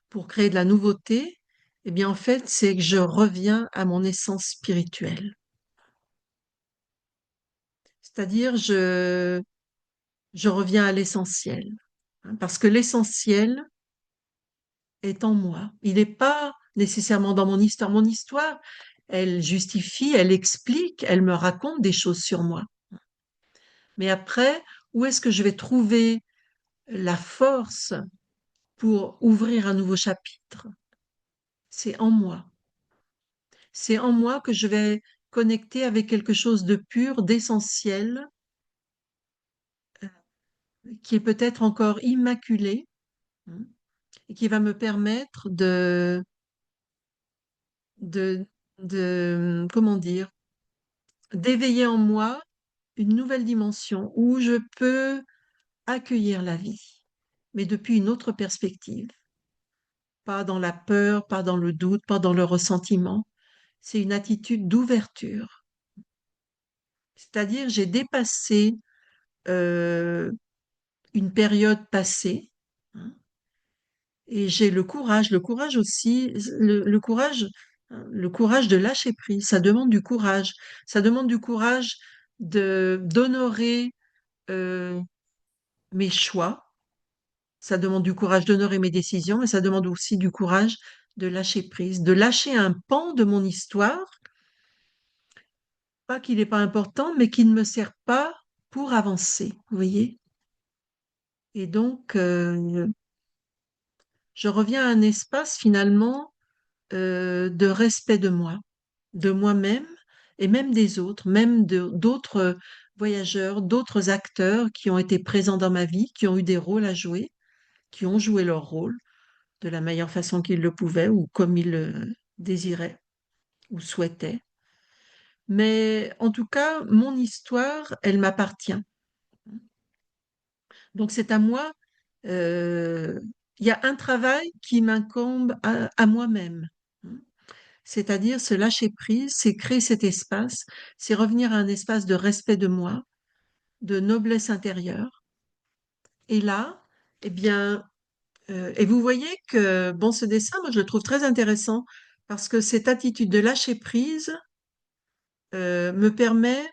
Speaker 1: pour créer de la nouveauté, eh bien, en fait, c'est que je reviens à mon essence spirituelle. C'est-à-dire, je reviens à l'essentiel. Hein, parce que l'essentiel est en moi. Il n'est pas nécessairement dans mon histoire. Mon histoire, elle justifie, elle explique, elle me raconte des choses sur moi. Mais après, où est-ce que je vais trouver la force pour ouvrir un nouveau chapitre? C'est en moi. C'est en moi que je vais connecter avec quelque chose de pur, d'essentiel, qui est peut-être encore immaculé, hein, et qui va me permettre de, comment dire, d'éveiller en moi une nouvelle dimension où je peux accueillir la vie, mais depuis une autre perspective, pas dans la peur, pas dans le doute, pas dans le ressentiment. C'est une attitude d'ouverture. C'est-à-dire, j'ai dépassé euh, une période passée, hein, et j'ai le courage aussi, le courage de lâcher prise. Ça demande du courage. Ça demande du courage d'honorer euh, mes choix. Ça demande du courage d'honorer mes décisions, mais ça demande aussi du courage de lâcher prise, de lâcher un pan de mon histoire, pas qu'il n'est pas important, mais qui ne me sert pas pour avancer, vous voyez? Et donc, je reviens à un espace finalement de respect de moi, de moi-même et même des autres, même d'autres voyageurs, d'autres acteurs qui ont été présents dans ma vie, qui ont eu des rôles à jouer, qui ont joué leur rôle de la meilleure façon qu'ils le pouvaient ou comme ils le désiraient ou souhaitaient. Mais en tout cas, mon histoire, elle m'appartient. Donc c'est à moi. euh, Il y a un travail qui m'incombe à moi-même. C'est-à-dire se lâcher prise, c'est créer cet espace, c'est revenir à un espace de respect de moi, de noblesse intérieure. Et là, eh bien, et vous voyez que, bon, ce dessin, moi, je le trouve très intéressant parce que cette attitude de lâcher prise me permet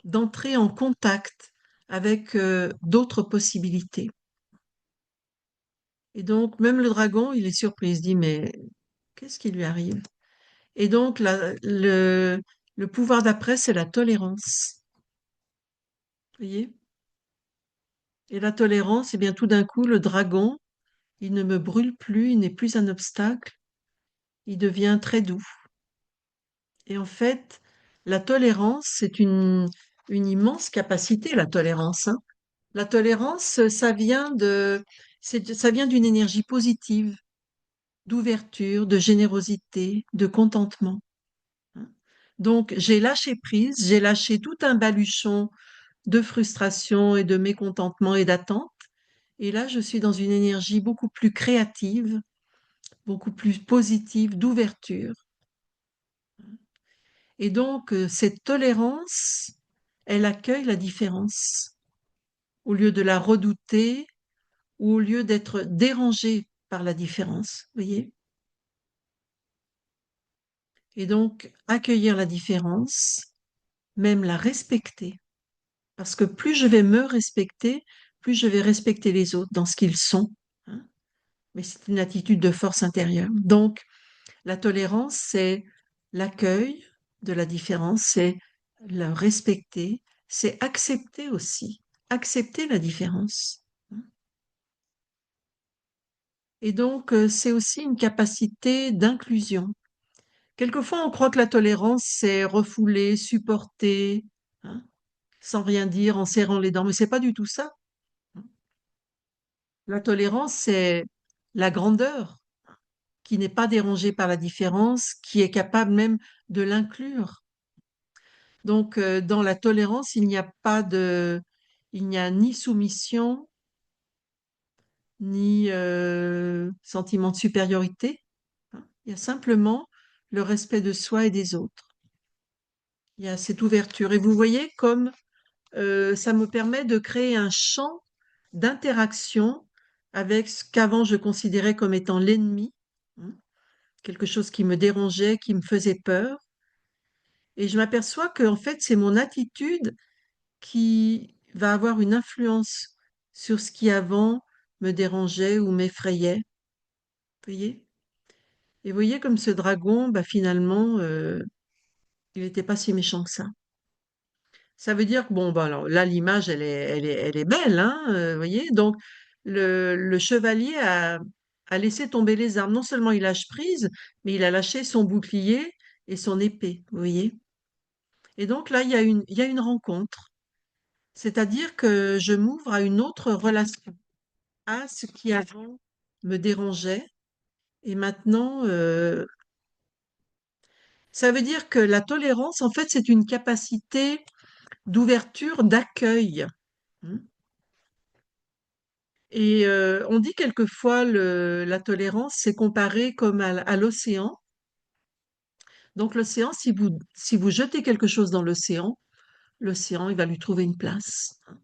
Speaker 1: d'entrer en contact avec d'autres possibilités. Et donc, même le dragon, il est surpris, il se dit, mais qu'est-ce qui lui arrive? Et donc, le pouvoir d'après, c'est la tolérance. Vous voyez? Et la tolérance, eh bien, tout d'un coup, le dragon, il ne me brûle plus, il n'est plus un obstacle, il devient très doux. Et en fait, la tolérance, c'est une immense capacité, la tolérance, hein. La tolérance, ça vient d'une énergie positive, d'ouverture, de générosité, de contentement, hein. Donc, j'ai lâché prise, j'ai lâché tout un baluchon de frustration et de mécontentement et d'attente. Et là, je suis dans une énergie beaucoup plus créative, beaucoup plus positive, d'ouverture. Et donc, cette tolérance, elle accueille la différence. Au lieu de la redouter ou au lieu d'être dérangée par la différence, vous voyez? Et donc, accueillir la différence, même la respecter. Parce que plus je vais me respecter, plus je vais respecter les autres dans ce qu'ils sont, hein. Mais c'est une attitude de force intérieure. Donc, la tolérance, c'est l'accueil de la différence, c'est le respecter, c'est accepter aussi, accepter la différence, hein. Et donc, c'est aussi une capacité d'inclusion. Quelquefois, on croit que la tolérance, c'est refouler, supporter, hein, sans rien dire, en serrant les dents, mais c'est pas du tout ça, hein. La tolérance, c'est la grandeur qui n'est pas dérangée par la différence, qui est capable même de l'inclure. Donc, dans la tolérance, il n'y a ni soumission, ni sentiment de supériorité, hein. Il y a simplement le respect de soi et des autres. Il y a cette ouverture. Et vous voyez comme ça me permet de créer un champ d'interaction avec ce qu'avant je considérais comme étant l'ennemi, hein, quelque chose qui me dérangeait, qui me faisait peur. Et je m'aperçois que en fait, c'est mon attitude qui va avoir une influence sur ce qui avant me dérangeait ou m'effrayait. Vous voyez? Et vous voyez comme ce dragon, bah, finalement, il n'était pas si méchant que ça. Ça veut dire que, bon, bah, alors là, l'image, elle est belle, hein, vous voyez? Donc, le chevalier a laissé tomber les armes. Non seulement il lâche prise, mais il a lâché son bouclier et son épée, vous voyez? Et donc là, il y a une rencontre. C'est-à-dire que je m'ouvre à une autre relation, à ce qui avant me dérangeait. Et maintenant, ça veut dire que la tolérance, en fait, c'est une capacité d'ouverture, d'accueil, hein. Et on dit quelquefois la tolérance, c'est comparé comme à l'océan. Donc l'océan, si vous jetez quelque chose dans l'océan, il va lui trouver une place, hein.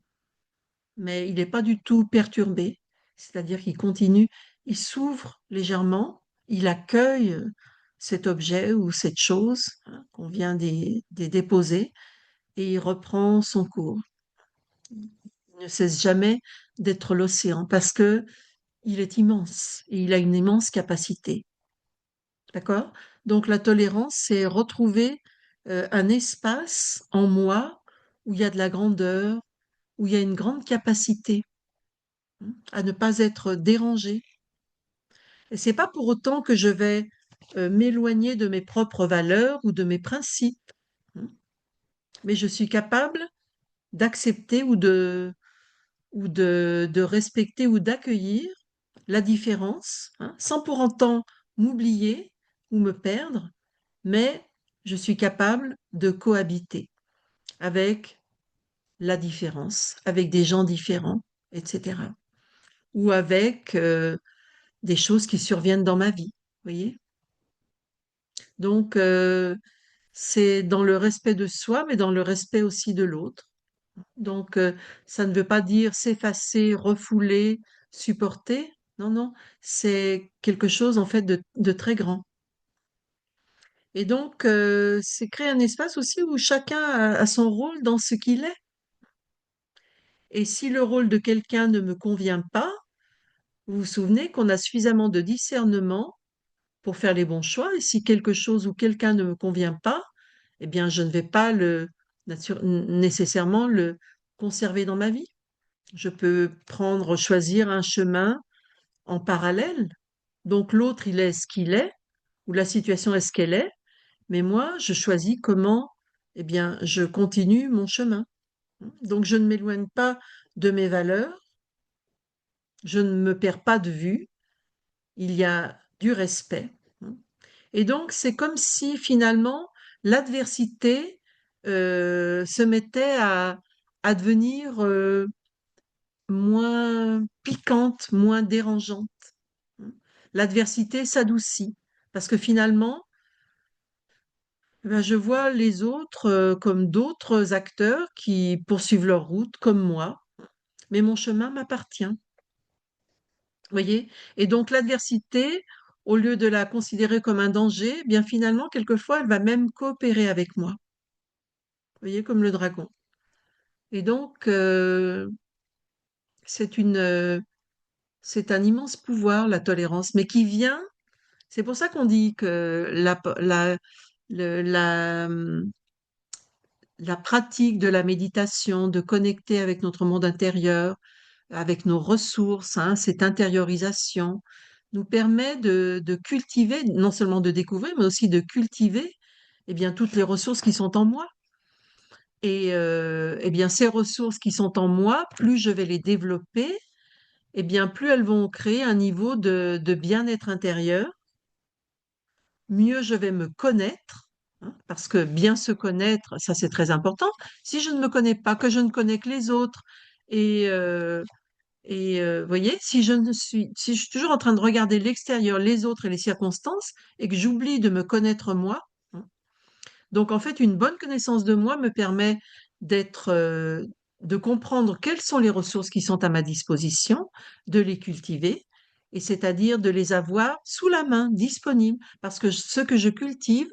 Speaker 1: Mais il n'est pas du tout perturbé, c'est-à-dire qu'il continue, il s'ouvre légèrement, il accueille cet objet ou cette chose, hein, qu'on vient d'y déposer et il reprend son cours. Il ne cesse jamais d'être l'océan parce que il est immense et il a une immense capacité. D'accord? Donc la tolérance, c'est retrouver un espace en moi où il y a de la grandeur, où il y a une grande capacité, hein, à ne pas être dérangé. Et c'est pas pour autant que je vais m'éloigner de mes propres valeurs ou de mes principes, hein, mais je suis capable d'accepter ou de respecter ou d'accueillir la différence, hein, sans pour autant m'oublier ou me perdre, mais je suis capable de cohabiter avec la différence, avec des gens différents, etc. Ou avec des choses qui surviennent dans ma vie, vous voyez? Donc, c'est dans le respect de soi, mais dans le respect aussi de l'autre. Donc, ça ne veut pas dire s'effacer, refouler, supporter. Non, non, c'est quelque chose en fait de très grand. Et donc, c'est créer un espace aussi où chacun a son rôle dans ce qu'il est. Et si le rôle de quelqu'un ne me convient pas, vous vous souvenez qu'on a suffisamment de discernement pour faire les bons choix. Et si quelque chose ou quelqu'un ne me convient pas, eh bien, je ne vais pas nécessairement le conserver dans ma vie. Je peux choisir un chemin en parallèle. Donc l'autre, il est ce qu'il est, ou la situation est ce qu'elle est, mais moi, je choisis comment eh bien, je continue mon chemin. Donc, je ne m'éloigne pas de mes valeurs, je ne me perds pas de vue, il y a du respect. Et donc, c'est comme si finalement l'adversité se mettait à devenir moins piquante, moins dérangeante. L'adversité s'adoucit parce que finalement, eh ben, je vois les autres comme d'autres acteurs qui poursuivent leur route comme moi, mais mon chemin m'appartient. Vous voyez? Et donc l'adversité, au lieu de la considérer comme un danger, eh bien finalement, quelquefois, elle va même coopérer avec moi. Vous voyez, comme le dragon. Et donc, c'est c'est un immense pouvoir, la tolérance, mais qui vient. C'est pour ça qu'on dit que la, la pratique de la méditation, de connecter avec notre monde intérieur, avec nos ressources, hein, cette intériorisation, nous permet de cultiver, non seulement de découvrir, mais aussi de cultiver eh bien, toutes les ressources qui sont en moi. Et eh bien, ces ressources qui sont en moi, plus je vais les développer, eh bien, plus elles vont créer un niveau de bien-être intérieur, mieux je vais me connaître, hein, parce que bien se connaître, ça c'est très important. Si je ne me connais pas, que je ne connais que les autres, et, vous voyez, si je suis toujours en train de regarder l'extérieur, les autres et les circonstances, et que j'oublie de me connaître moi, hein, donc en fait, une bonne connaissance de moi me permet d'être, de comprendre quelles sont les ressources qui sont à ma disposition, de les cultiver, et c'est-à-dire de les avoir sous la main, disponibles, parce que ce que je cultive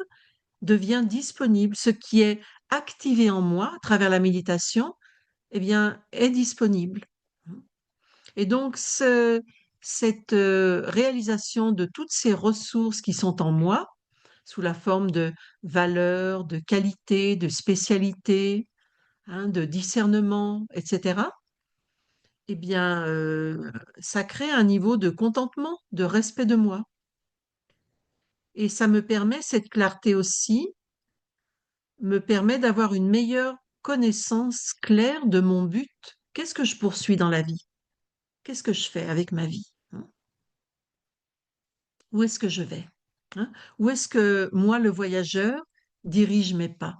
Speaker 1: devient disponible, ce qui est activé en moi à travers la méditation, eh bien, est disponible. Et donc, cette réalisation de toutes ces ressources qui sont en moi, sous la forme de valeurs, de qualités, de spécialités, hein, de discernement, etc., eh bien, ça crée un niveau de contentement, de respect de moi. Et ça me permet, cette clarté aussi, me permet d'avoir une meilleure connaissance claire de mon but. Qu'est-ce que je poursuis dans la vie? Qu'est-ce que je fais avec ma vie? Hein. Où est-ce que je vais? Hein. Où est-ce que moi, le voyageur, dirige mes pas?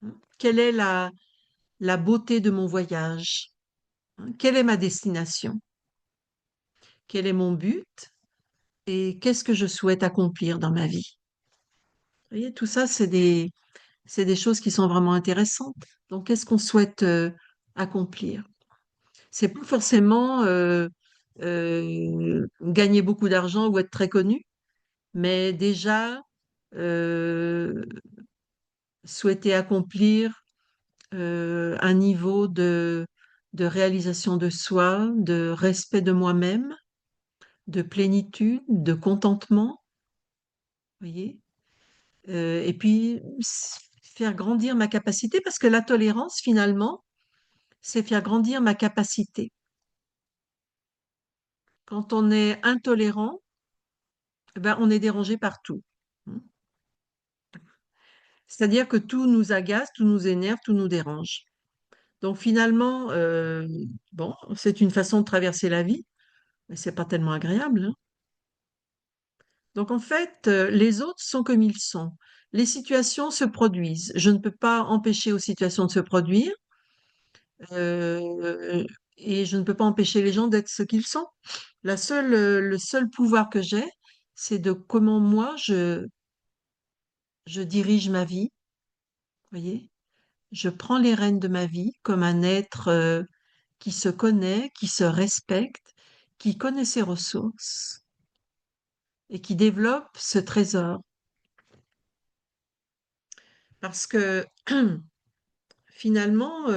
Speaker 1: Hein. Quelle est la beauté de mon voyage? Hein. Quelle est ma destination? Quel est mon but? Et qu'est-ce que je souhaite accomplir dans ma vie? Vous voyez, tout ça, c'est des choses qui sont vraiment intéressantes. Donc, qu'est-ce qu'on souhaite accomplir? C'est pas forcément gagner beaucoup d'argent ou être très connu, mais déjà euh, souhaiter accomplir un niveau de réalisation de soi, de respect de moi-même, de plénitude, de contentement, voyez. Et puis faire grandir ma capacité, parce que la tolérance, finalement, c'est faire grandir ma capacité. Quand on est intolérant, eh ben, on est dérangé par tout. C'est-à-dire que tout nous agace, tout nous énerve, tout nous dérange. Donc finalement, bon, c'est une façon de traverser la vie, mais c'est pas tellement agréable, hein. Donc en fait, les autres sont comme ils sont. Les situations se produisent. Je ne peux pas empêcher aux situations de se produire, euh, et je ne peux pas empêcher les gens d'être ce qu'ils sont. Le seul pouvoir que j'ai, c'est de comment moi je dirige ma vie, voyez. Je prends les rênes de ma vie comme un être qui se connaît, qui se respecte, qui connaît ses ressources et qui développe ce trésor. Parce que finalement,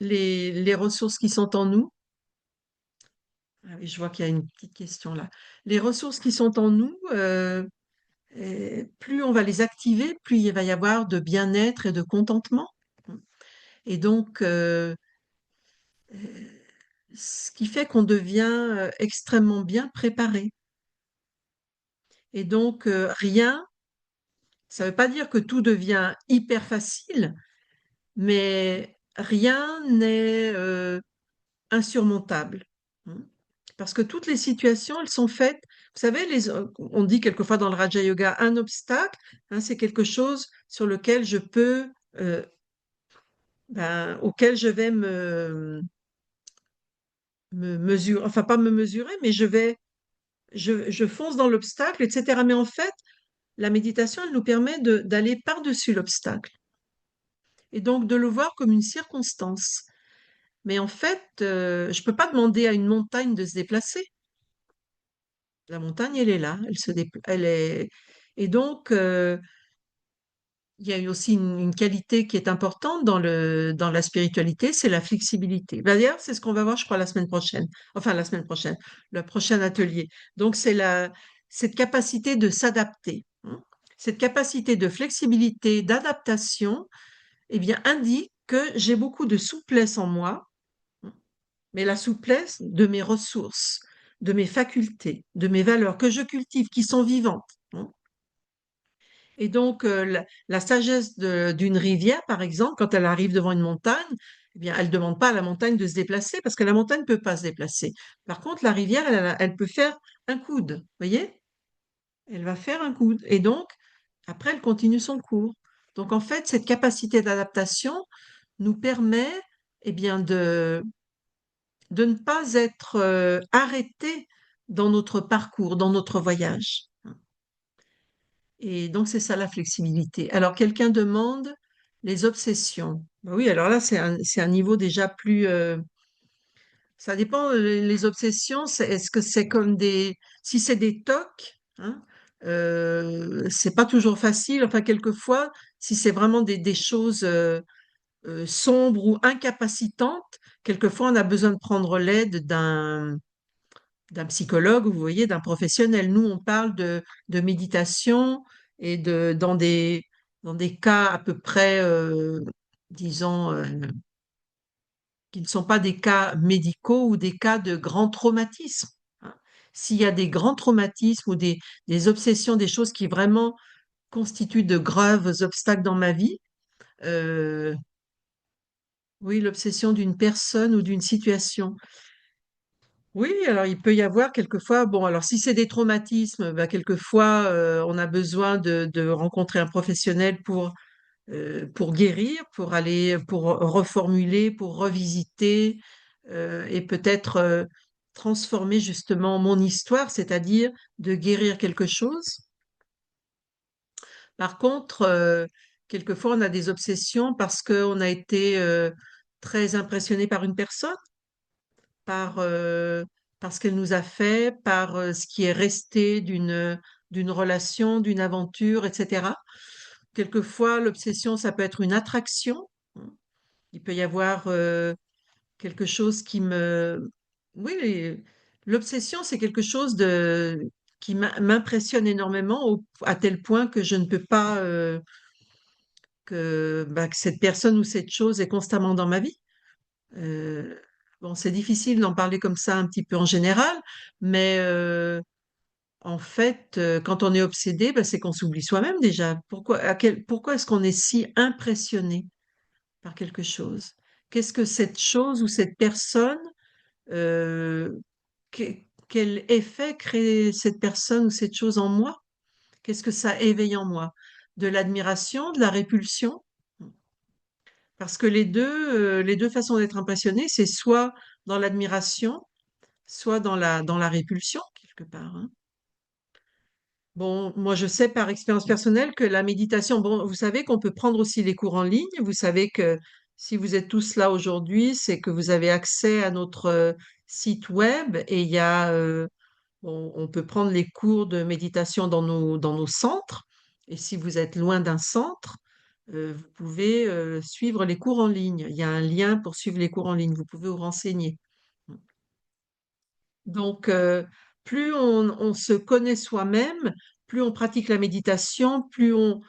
Speaker 1: les ressources qui sont en nous, ah oui, je vois qu'il y a une petite question là. Les ressources qui sont en nous, plus on va les activer, plus il va y avoir de bien-être et de contentement. Et donc, ce qui fait qu'on devient extrêmement bien préparé. Et donc, rien, Ça ne veut pas dire que tout devient hyper facile, mais rien n'est insurmontable. Hein. Parce que toutes les situations, elles sont faites. Vous savez, on dit quelquefois dans le Raja Yoga, un obstacle, hein, c'est quelque chose sur lequel je peux, euh, auquel je vais me mesurer, enfin pas me mesurer, mais je fonce dans l'obstacle, etc. Mais en fait, la méditation, elle nous permet d'aller par-dessus l'obstacle et donc de le voir comme une circonstance. Mais en fait, je ne peux pas demander à une montagne de se déplacer. La montagne, elle est là, elle est. Et donc, il y a eu aussi une qualité qui est importante dans la spiritualité, c'est la flexibilité. D'ailleurs, c'est ce qu'on va voir, je crois, la semaine prochaine. Enfin, la semaine prochaine, le prochain atelier. Donc, cette capacité de s'adapter, hein. Cette capacité de flexibilité, d'adaptation, eh bien, indique que j'ai beaucoup de souplesse en moi, hein, mais la souplesse de mes ressources, de mes facultés, de mes valeurs que je cultive, qui sont vivantes, hein. Et donc, la sagesse d'une rivière, par exemple, quand elle arrive devant une montagne, eh bien, elle ne demande pas à la montagne de se déplacer parce que la montagne ne peut pas se déplacer. Par contre, la rivière, elle peut faire un coude, vous voyez? Elle va faire un coude. Et donc, après, elle continue son cours. Donc, en fait, cette capacité d'adaptation nous permet, eh bien, de ne pas être arrêté dans notre parcours, dans notre voyage. Et donc, c'est ça la flexibilité. Alors, quelqu'un demande les obsessions. Ben oui, alors là, c'est un niveau déjà plus. Ça dépend, les obsessions, est-ce que c'est comme des. Si c'est des tocs, hein, c'est pas toujours facile. Enfin, quelquefois, si c'est vraiment des choses sombres ou incapacitantes, quelquefois, on a besoin de prendre l'aide d'un psychologue, vous voyez, d'un professionnel. Nous, on parle de méditation et dans des cas à peu près, disons, qui ne sont pas des cas médicaux ou des cas de grands traumatismes, hein. S'il y a des grands traumatismes ou des obsessions, des choses qui vraiment constituent de graves obstacles dans ma vie, euh, oui, l'obsession d'une personne ou d'une situation. Oui, alors il peut y avoir quelquefois, bon, alors si c'est des traumatismes, bah, quelquefois on a besoin de rencontrer un professionnel pour guérir, pour aller, pour reformuler, pour revisiter et peut-être transformer justement mon histoire, c'est-à-dire de guérir quelque chose. Par contre, quelquefois on a des obsessions parce qu'on a été très impressionné par une personne par, par ce qu'elle nous a fait, par ce qui est resté d'une relation, d'une aventure, etc. Quelquefois, l'obsession, ça peut être une attraction. Il peut y avoir quelque chose qui me... Oui, l'obsession, c'est quelque chose qui m'impressionne énormément à tel point que je ne peux pas... que cette personne ou cette chose est constamment dans ma vie. Euh, bon, c'est difficile d'en parler comme ça un petit peu en général, mais en fait, quand on est obsédé, c'est qu'on s'oublie soi-même déjà. Pourquoi est-ce qu'on est si impressionné par quelque chose? Qu'est-ce que cette chose ou cette personne, euh, quel effet crée cette personne ou cette chose en moi? Qu'est-ce que ça éveille en moi? De l'admiration, de la répulsion? Parce que les deux façons d'être impressionné, c'est soit dans l'admiration, soit dans la répulsion, quelque part, hein. Bon, moi, je sais par expérience personnelle que la méditation, bon, vous savez qu'on peut prendre aussi les cours en ligne. Vous savez que si vous êtes tous là aujourd'hui, c'est que vous avez accès à notre site web et il y a, on peut prendre les cours de méditation dans nos centres. Et si vous êtes loin d'un centre, vous pouvez suivre les cours en ligne. Il y a un lien pour suivre les cours en ligne. Vous pouvez vous renseigner. Donc, plus on se connaît soi-même, plus on pratique la méditation, plus on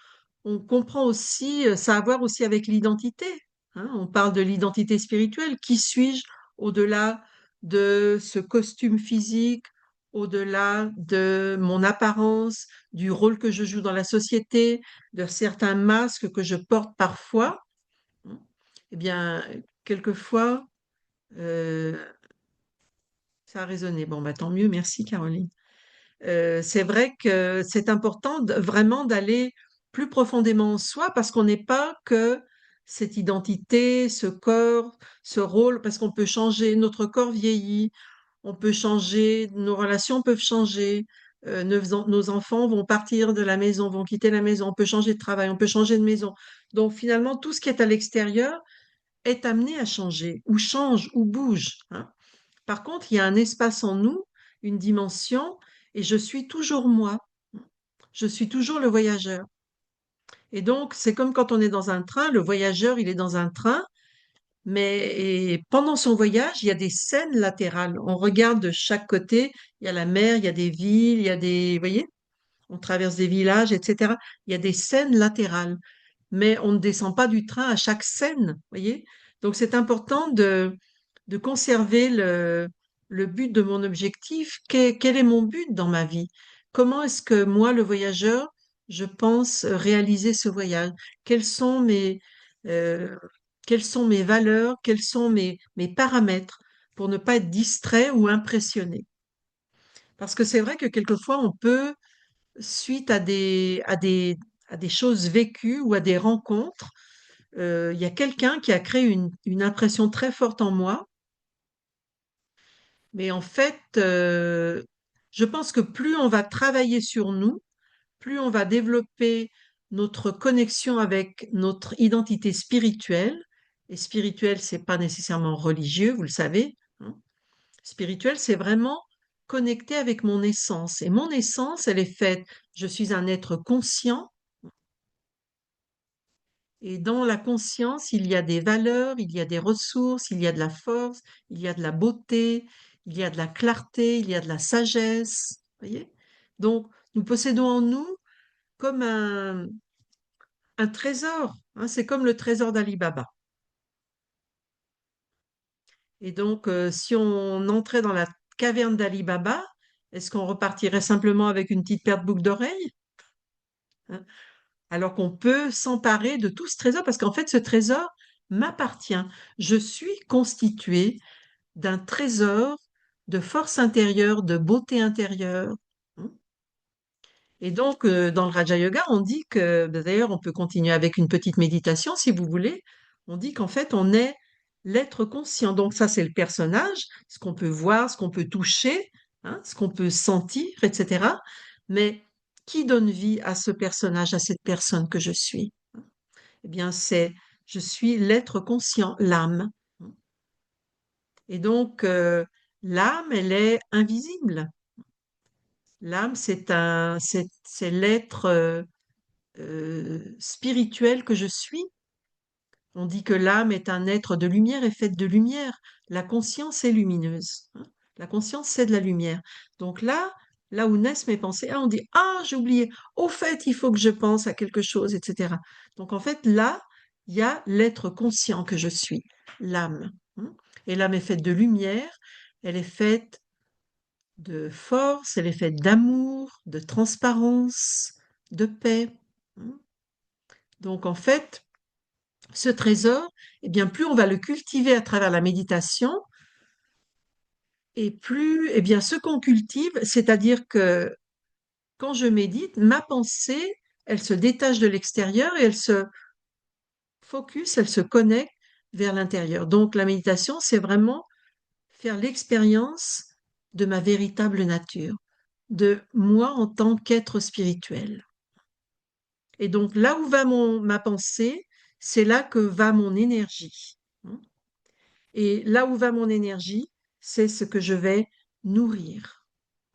Speaker 1: comprend aussi, ça a à voir aussi avec l'identité, hein. On parle de l'identité spirituelle. Qui suis-je au-delà de ce costume physique, au-delà de mon apparence, du rôle que je joue dans la société, de certains masques que je porte parfois, hein, eh bien, quelquefois, euh, ça a résonné. Bon, bah, tant mieux, merci Caroline. C'est vrai que c'est important vraiment d'aller plus profondément en soi parce qu'on n'est pas que cette identité, ce corps, ce rôle, parce qu'on peut changer, notre corps vieillit, on peut changer, nos relations peuvent changer, nos enfants vont partir de la maison, vont quitter la maison, on peut changer de travail, on peut changer de maison. Donc finalement, tout ce qui est à l'extérieur est amené à changer, ou change, ou bouge, hein. Par contre, il y a un espace en nous, une dimension, et je suis toujours moi. Je suis toujours le voyageur. Et donc, c'est comme quand on est dans un train, le voyageur, il est dans un train, mais et pendant son voyage, il y a des scènes latérales. On regarde de chaque côté, il y a la mer, il y a des villes, il y a des, vous voyez, on traverse des villages, etc. Il y a des scènes latérales, mais on ne descend pas du train à chaque scène, vous voyez. Donc, c'est important de conserver le but de mon objectif. Quel est mon but dans ma vie? Comment est-ce que moi, le voyageur, je pense réaliser ce voyage? Quels sont euh, quelles sont mes valeurs? Quels sont mes paramètres pour ne pas être distrait ou impressionné? Parce que c'est vrai que quelquefois, on peut, suite à des choses vécues ou à des rencontres, il y a quelqu'un qui a créé une impression très forte en moi. Mais en fait, je pense que plus on va travailler sur nous, plus on va développer notre connexion avec notre identité spirituelle. Et spirituel, c'est pas nécessairement religieux, vous le savez, hein. Spirituel, c'est vraiment connecté avec mon essence. Et mon essence, elle est faite, je suis un être conscient. Et dans la conscience, il y a des valeurs, il y a des ressources, il y a de la force, il y a de la beauté, il y a de la clarté, il y a de la sagesse. Voyez? Donc, nous possédons en nous comme un trésor, hein. C'est comme le trésor d'Ali Baba. Et donc, si on entrait dans la caverne d'Ali Baba, est-ce qu'on repartirait simplement avec une petite paire de boucles d'oreilles, hein? Alors qu'on peut s'emparer de tout ce trésor, parce qu'en fait, ce trésor m'appartient. Je suis constituée d'un trésor de force intérieure, de beauté intérieure, hein. Et donc, dans le Raja Yoga, on dit que, d'ailleurs, on peut continuer avec une petite méditation si vous voulez. On dit qu'en fait, on est l'être conscient. Donc, ça, c'est le personnage, ce qu'on peut voir, ce qu'on peut toucher, hein, ce qu'on peut sentir, etc. Mais qui donne vie à ce personnage, à cette personne que je suis? Eh bien, je suis l'être conscient, l'âme. Et donc, l'âme, elle est invisible. L'âme, c'est l'être spirituel que je suis. On dit que l'âme est un être de lumière et faite de lumière. La conscience est lumineuse, hein. La conscience, c'est de la lumière. Donc là où naissent mes pensées, on dit, ah, j'ai oublié, au fait, il faut que je pense à quelque chose, etc. Donc en fait, là, il y a l'être conscient que je suis, l'âme, hein. Et l'âme est faite de lumière, elle est faite de force, elle est faite d'amour, de transparence, de paix, hein. Donc en fait, ce trésor, eh bien, plus on va le cultiver à travers la méditation, et plus, eh bien, ce qu'on cultive, c'est-à-dire que quand je médite, ma pensée, elle se détache de l'extérieur et elle se focus, elle se connecte vers l'intérieur. Donc la méditation, c'est vraiment faire l'expérience de ma véritable nature, de moi en tant qu'être spirituel. Et donc là où va ma pensée, c'est là que va mon énergie, hein. Et là où va mon énergie, c'est ce que je vais nourrir.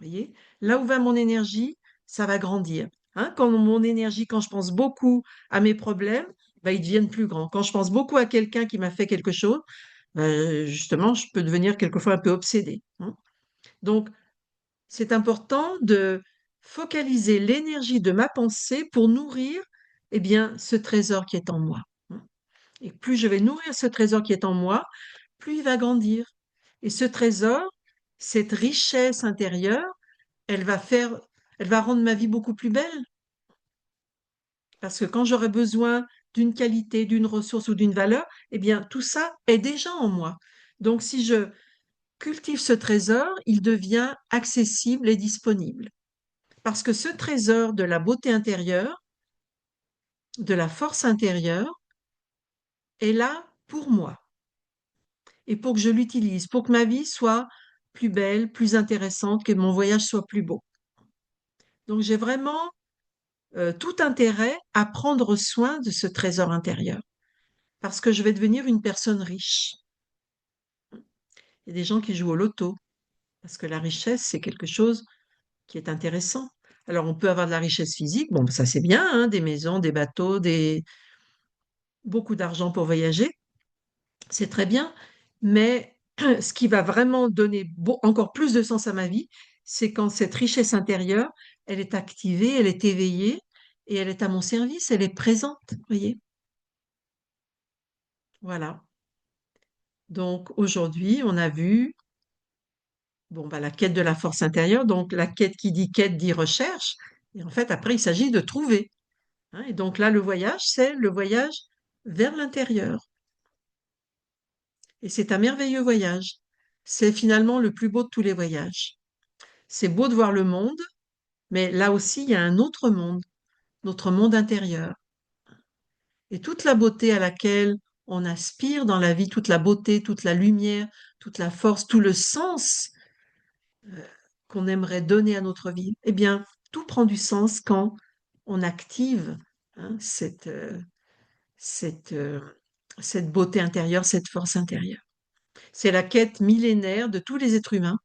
Speaker 1: Voyez? Là où va mon énergie, ça va grandir, hein. Quand mon énergie, quand je pense beaucoup à mes problèmes, ben, ils deviennent plus grands. Quand je pense beaucoup à quelqu'un qui m'a fait quelque chose, ben, justement, je peux devenir quelquefois un peu obsédée, hein. Donc, c'est important de focaliser l'énergie de ma pensée pour nourrir, eh bien, ce trésor qui est en moi, hein. Et plus je vais nourrir ce trésor qui est en moi, plus il va grandir. Et ce trésor, cette richesse intérieure, elle va faire, elle va rendre ma vie beaucoup plus belle. Parce que quand j'aurai besoin d'une qualité, d'une ressource ou d'une valeur, eh bien, tout ça est déjà en moi. Donc, si je cultive ce trésor, il devient accessible et disponible. Parce que ce trésor de la beauté intérieure, de la force intérieure, est là pour moi et pour que je l'utilise, pour que ma vie soit plus belle, plus intéressante, que mon voyage soit plus beau. Donc, j'ai vraiment tout intérêt à prendre soin de ce trésor intérieur parce que je vais devenir une personne riche. Il y a des gens qui jouent au loto parce que la richesse, c'est quelque chose qui est intéressant. Alors, on peut avoir de la richesse physique, bon, ça c'est bien, hein, des maisons, des bateaux, beaucoup d'argent pour voyager, c'est très bien, mais ce qui va vraiment donner encore plus de sens à ma vie, c'est quand cette richesse intérieure, elle est activée, elle est éveillée et elle est à mon service, elle est présente, vous voyez. Voilà. Donc aujourd'hui, on a vu bon, bah, la quête de la force intérieure, donc la quête dit recherche, et en fait, après, il s'agit de trouver, hein. Et donc là, le voyage, c'est le voyage vers l'intérieur. Et c'est un merveilleux voyage. C'est finalement le plus beau de tous les voyages. C'est beau de voir le monde, mais là aussi, il y a un autre monde, notre monde intérieur. Et toute la beauté à laquelle on aspire dans la vie, toute la beauté, toute la lumière, toute la force, tout le sens euh, qu'on aimerait donner à notre vie, eh bien, tout prend du sens quand on active, hein, cette, euh, cette beauté intérieure, cette force intérieure. C'est la quête millénaire de tous les êtres humains.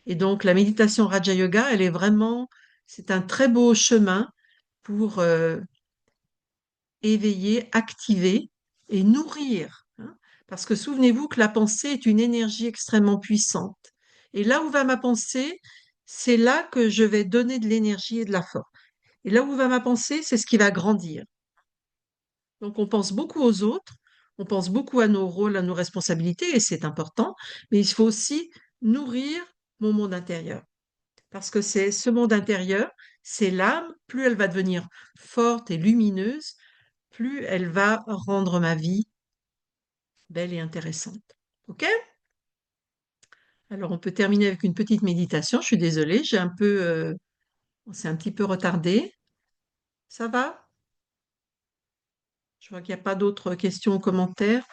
Speaker 1: Et donc, la méditation Raja Yoga, elle est vraiment, c'est un très beau chemin pour éveiller, activer et nourrir, hein. Parce que souvenez-vous que la pensée est une énergie extrêmement puissante. Et là où va ma pensée, c'est là que je vais donner de l'énergie et de la force. Et là où va ma pensée, c'est ce qui va grandir. Donc on pense beaucoup aux autres, on pense beaucoup à nos rôles, à nos responsabilités, et c'est important, mais il faut aussi nourrir mon monde intérieur. Parce que c'est ce monde intérieur, c'est l'âme, plus elle va devenir forte et lumineuse, plus elle va rendre ma vie belle et intéressante. OK? Alors, on peut terminer avec une petite méditation. Je suis désolée, on s'est un petit peu retardé. Ça va? Je vois qu'il n'y a pas d'autres questions ou commentaires.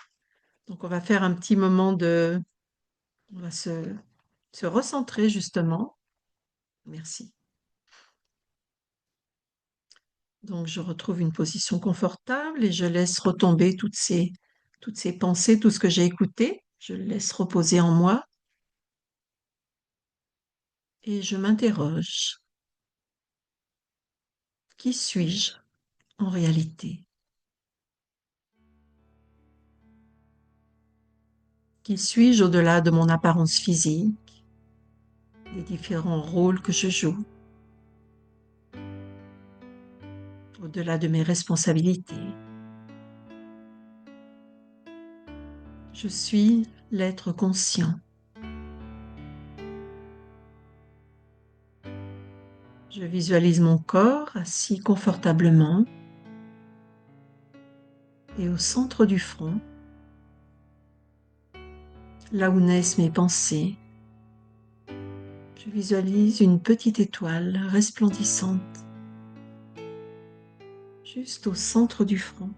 Speaker 1: Donc, on va faire un petit moment on va se recentrer justement. Merci. Donc, je retrouve une position confortable et je laisse retomber toutes ces pensées, tout ce que j'ai écouté. Je le laisse reposer en moi et je m'interroge. Qui suis-je en réalité? Qui suis-je au-delà de mon apparence physique, des différents rôles que je joue, au-delà de mes responsabilités? Je suis l'être conscient. Je visualise mon corps assis confortablement et au centre du front, là où naissent mes pensées, je visualise une petite étoile resplendissante juste au centre du front.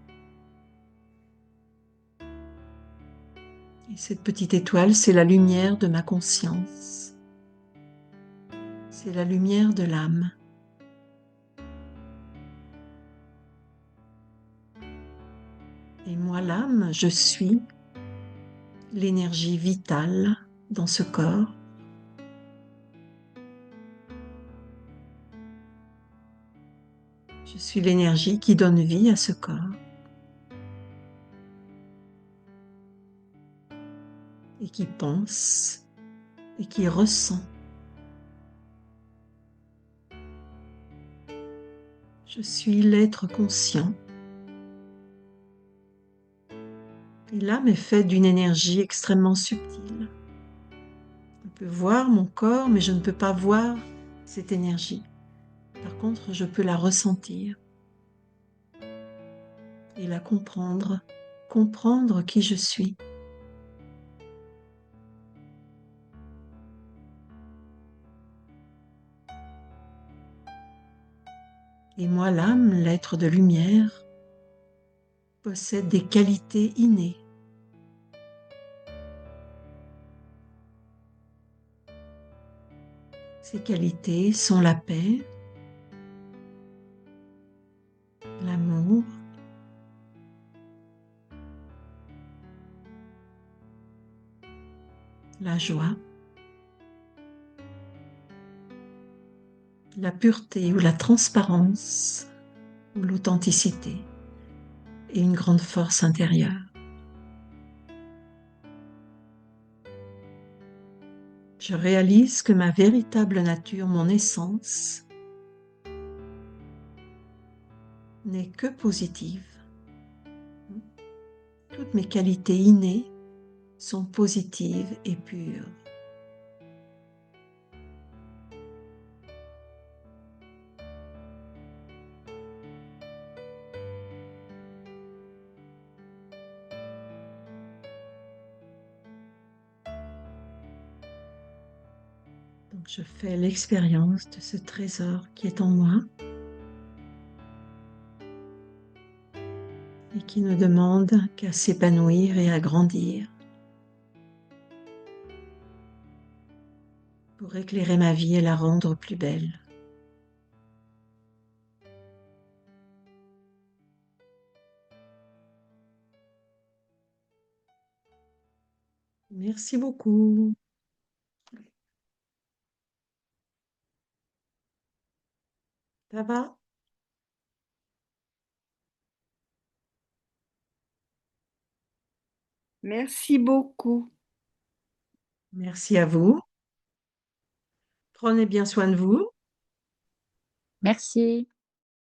Speaker 1: Et cette petite étoile, c'est la lumière de ma conscience. C'est la lumière de l'âme. Et moi, l'âme, je suis l'énergie vitale dans ce corps. Je suis l'énergie qui donne vie à ce corps et qui pense et qui ressent. Je suis l'être conscient. Et l'âme est faite d'une énergie extrêmement subtile. On peut voir mon corps, mais je ne peux pas voir cette énergie. Par contre, je peux la ressentir et la comprendre, comprendre qui je suis. Et moi, l'âme, l'être de lumière, possède des qualités innées. Ces qualités sont la paix, l'amour, la joie, la pureté ou la transparence ou l'authenticité et une grande force intérieure. Je réalise que ma véritable nature, mon essence, n'est que positive. Toutes mes qualités innées sont positives et pures. Donc je fais l'expérience de ce trésor qui est en moi et qui ne demande qu'à s'épanouir et à grandir pour éclairer ma vie et la rendre plus belle. Merci beaucoup. Ça va?
Speaker 2: Merci beaucoup.
Speaker 1: Merci à vous. Prenez bien soin de vous.
Speaker 3: Merci.